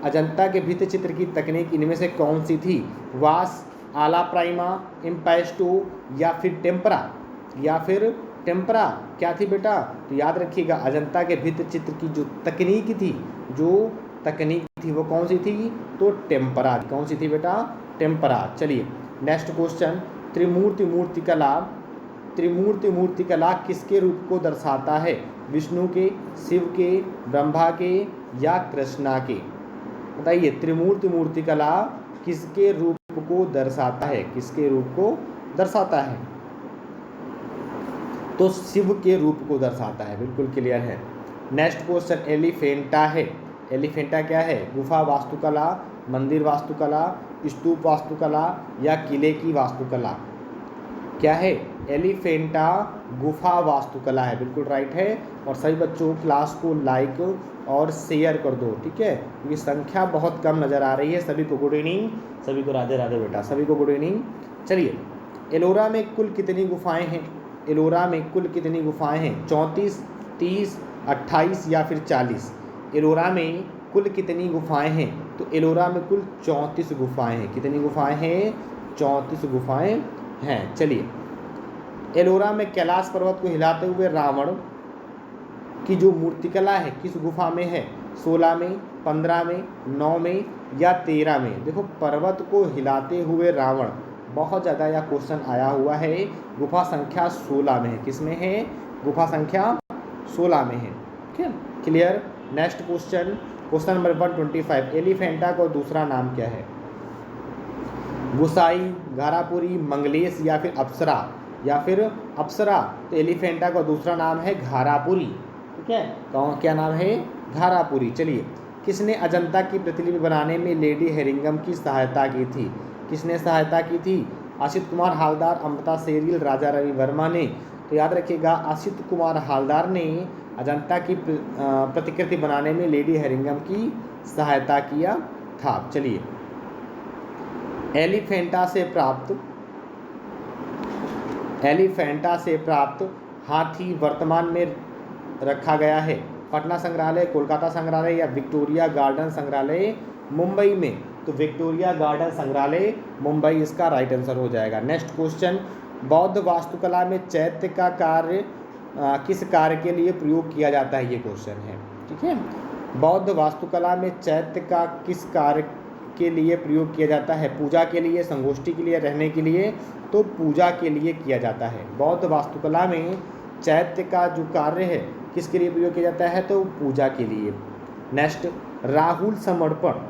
अजंता के भित्ति चित्र की तकनीक इनमें से कौन सी थी? वास, आला प्राइमा, इम्पेस्टो या फिर टेम्परा? या फिर टेम्परा क्या थी बेटा? तो याद रखिएगा अजंता के भित्ति चित्र की जो तकनीक थी, जो तकनीक थी वो कौन सी थी? तो टेम्परा। कौन सी थी बेटा? टेम्परा। चलिए नेक्स्ट क्वेश्चन, त्रिमूर्ति मूर्तिकला, त्रिमूर्ति मूर्तिकला किसके रूप को दर्शाता है? विष्णु के, शिव के, ब्रह्मा के या कृष्णा के? बताइए, त्रिमूर्ति मूर्तिकला किसके रूप को दर्शाता है? किसके रूप को दर्शाता है? तो शिव के रूप को दर्शाता है। बिल्कुल क्लियर है। नेक्स्ट क्वेश्चन, एलिफेंटा है। एलिफेंटा क्या है? गुफा वास्तुकला, मंदिर वास्तुकला, स्तूप वास्तुकला या किले की वास्तुकला? क्या है? एलिफेंटा गुफा वास्तुकला है। बिल्कुल राइट है। और सभी बच्चों क्लास को लाइक और शेयर कर दो, ठीक है, क्योंकि संख्या बहुत कम नज़र आ रही है। सभी को गुड इवनिंग, सभी को राधे राधे बेटा, सभी को गुड इवनिंग। चलिए, एलोरा में कुल कितनी गुफाएं हैं? एलोरा में कुल कितनी गुफाएं हैं? 34, 30, 28 या फिर 40? एलोरा में कुल कितनी गुफाएं हैं? तो एलोरा में कुल 34 गुफाएं हैं। कितनी गुफाएं हैं? 34 गुफाएं हैं। चलिए, एलोरा में कैलाश पर्वत को हिलाते हुए रावण की जो मूर्तिकला है किस गुफा में है? 16 में, 15 में, 9 में या 13 में? देखो, पर्वत को हिलाते हुए रावण बहुत ज़्यादा यह क्वेश्चन आया हुआ है। गुफा संख्या 16 में है। किस में है? गुफा संख्या 16 में है। ठीक है, clear. Next question, question number 125, Elephanta का दूसरा नाम क्या है? गुसाई, घारापुरी, मंगलेश या फिर अप्सरा? या फिर अप्सरा? तो एलिफेंटा का दूसरा नाम है घारापुरी। ठीक है, कौन, क्या नाम है? घारापुरी। चलिए, किसने अजंता की प्रतिलिपि बनाने में लेडी हेरिंगम की सहायता की थी? किसने सहायता की थी? असित कुमार हालदार, अमृता शेरगिल, राजा रवि वर्मा ने? तो याद रखिएगा, असित कुमार हालदार ने अजंता की प्रतिकृति बनाने में लेडी हेरिंगम की सहायता किया था। चलिए, एलिफेंटा से प्राप्त हाथी वर्तमान में रखा गया है पटना संग्रहालय, कोलकाता संग्रहालय या विक्टोरिया गार्डन संग्रहालय मुंबई में? तो विक्टोरिया गार्डन संग्रहालय मुंबई इसका राइट आंसर हो जाएगा। नेक्स्ट क्वेश्चन, बौद्ध वास्तुकला में चैत्य का कार्य किस कार्य के लिए प्रयोग किया जाता है? ये क्वेश्चन है। ठीक है, बौद्ध वास्तुकला में चैत्य का किस कार्य के लिए प्रयोग किया जाता है? पूजा के लिए, संगोष्ठी के लिए, रहने के लिए? तो पूजा के लिए किया जाता है। बौद्ध वास्तुकला में चैत्य का जो कार्य है किसके लिए प्रयोग किया जाता है? तो पूजा के लिए। नेक्स्ट, राहुल समर्पण,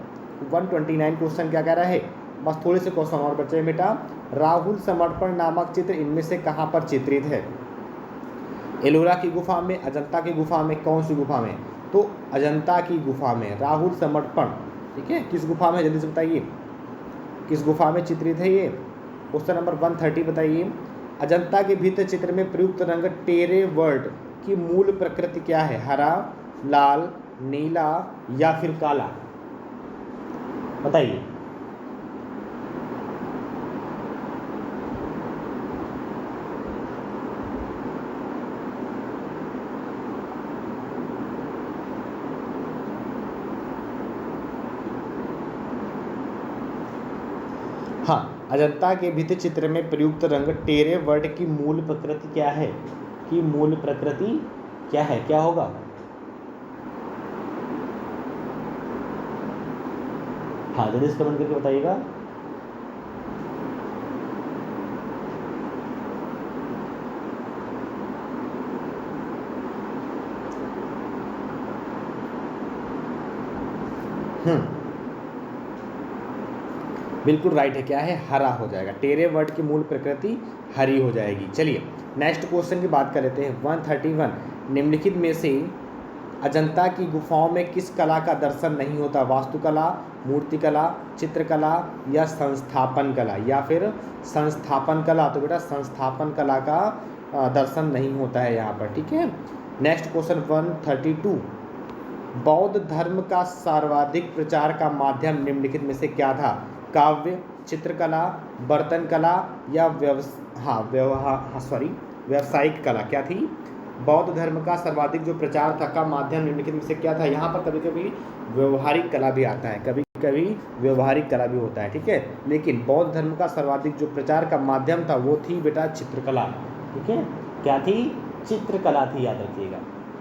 129 क्वेश्चन क्या कह रहा है? बस थोड़े से क्वेश्चन और बचे हैं बेटा। राहुल समर्पण नामक चित्र इनमें से कहाँ पर चित्रित है? एलोरा की गुफा में, अजंता की गुफा में, कौन सी गुफा में? तो अजंता की गुफा में। राहुल समर्पण ठीक है, किस गुफा में, जल्दी से बताइए, किस गुफा में चित्रित है ये। क्वेश्चन नंबर 130 बताइए, अजंता के भित्ति चित्र में प्रयुक्त रंग टेरे वर्ड की मूल प्रकृति क्या है? हरा, लाल, नीला या फिर काला? बताइए। हाँ, अजंता के भित्ति चित्र में प्रयुक्त रंग टेरे वर्ड की मूल प्रकृति क्या है? की मूल प्रकृति क्या है? क्या होगा? हाँ, जल्दी से कमेंट करके बताइएगा। बिल्कुल राइट है, क्या है? हरा हो जाएगा। टेरे वर्ड की मूल प्रकृति हरी हो जाएगी। चलिए नेक्स्ट क्वेश्चन की बात कर लेते हैं। 131, निम्नलिखित में से अजंता की गुफाओं में किस कला का दर्शन नहीं होता? वास्तुकला, मूर्तिकला, चित्रकला या संस्थापन कला? या फिर संस्थापन कला। तो बेटा संस्थापन कला का दर्शन नहीं होता है यहाँ पर, ठीक है। नेक्स्ट क्वेश्चन 132, बौद्ध धर्म का सर्वाधिक प्रचार का माध्यम निम्नलिखित में से क्या था? काव्य, चित्रकला, बर्तन कला या व्यावसायिक कला? क्या थी? बौद्ध धर्म का सर्वाधिक जो प्रचार था का माध्यम निम्नलिखित में से क्या था? यहाँ पर कभी कभी व्यवहारिक कला भी आता है, कभी कभी व्यवहारिक कला भी होता है, ठीक है। लेकिन बौद्ध धर्म का सर्वाधिक जो प्रचार का माध्यम था वो थी बेटा चित्रकला, ठीक है। क्या थी? चित्रकला थी, याद रखिएगा।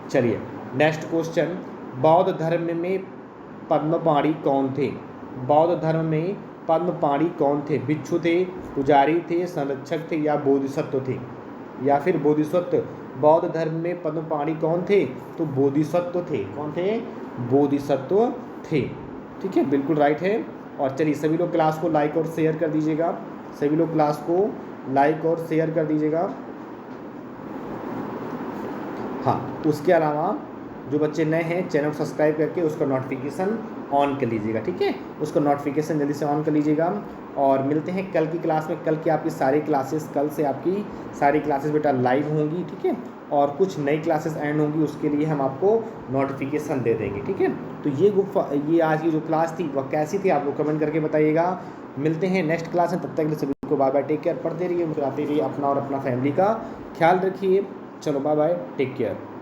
चलिए नेक्स्ट क्वेश्चन, बौद्ध धर्म में पद्मपाणि कौन थे? बौद्ध धर्म में पद्मपाणि कौन थे? भिक्षु थे, पुजारी थे, संरक्षक थे या बोधिसत्व थे? या फिर बोधिसत्व। बौद्ध धर्म में पद्मपाणि कौन थे? तो बोधिसत्व थे। कौन थे? बोधिसत्व थे, ठीक है, बिल्कुल राइट है। और चलिए सभी लोग क्लास को लाइक और शेयर कर दीजिएगा, सभी लोग क्लास को लाइक और शेयर कर दीजिएगा। हाँ, उसके अलावा जो बच्चे नए हैं चैनल सब्सक्राइब करके उसका नोटिफिकेशन ऑन कर लीजिएगा, ठीक है। उसका नोटिफिकेशन जल्दी से ऑन कर लीजिएगा। और मिलते हैं कल की क्लास में। कल की आपकी सारी क्लासेस, कल से आपकी सारी क्लासेस बेटा लाइव होंगी, ठीक है। और कुछ नई क्लासेस ऐड होंगी, उसके लिए हम आपको नोटिफिकेशन दे देंगे, ठीक है। तो ये आज की जो क्लास थी वह कैसी थी आप लोग कमेंट करके बताइएगा। मिलते हैं नेक्स्ट क्लास में, तब तक के लिए सभी को बाय बाय, टेक केयर। पढ़ते रहिए, मुस्कुराते रहिए, अपना और अपना फैमिली का ख्याल रखिए। चलो बाय बाय, टेक केयर।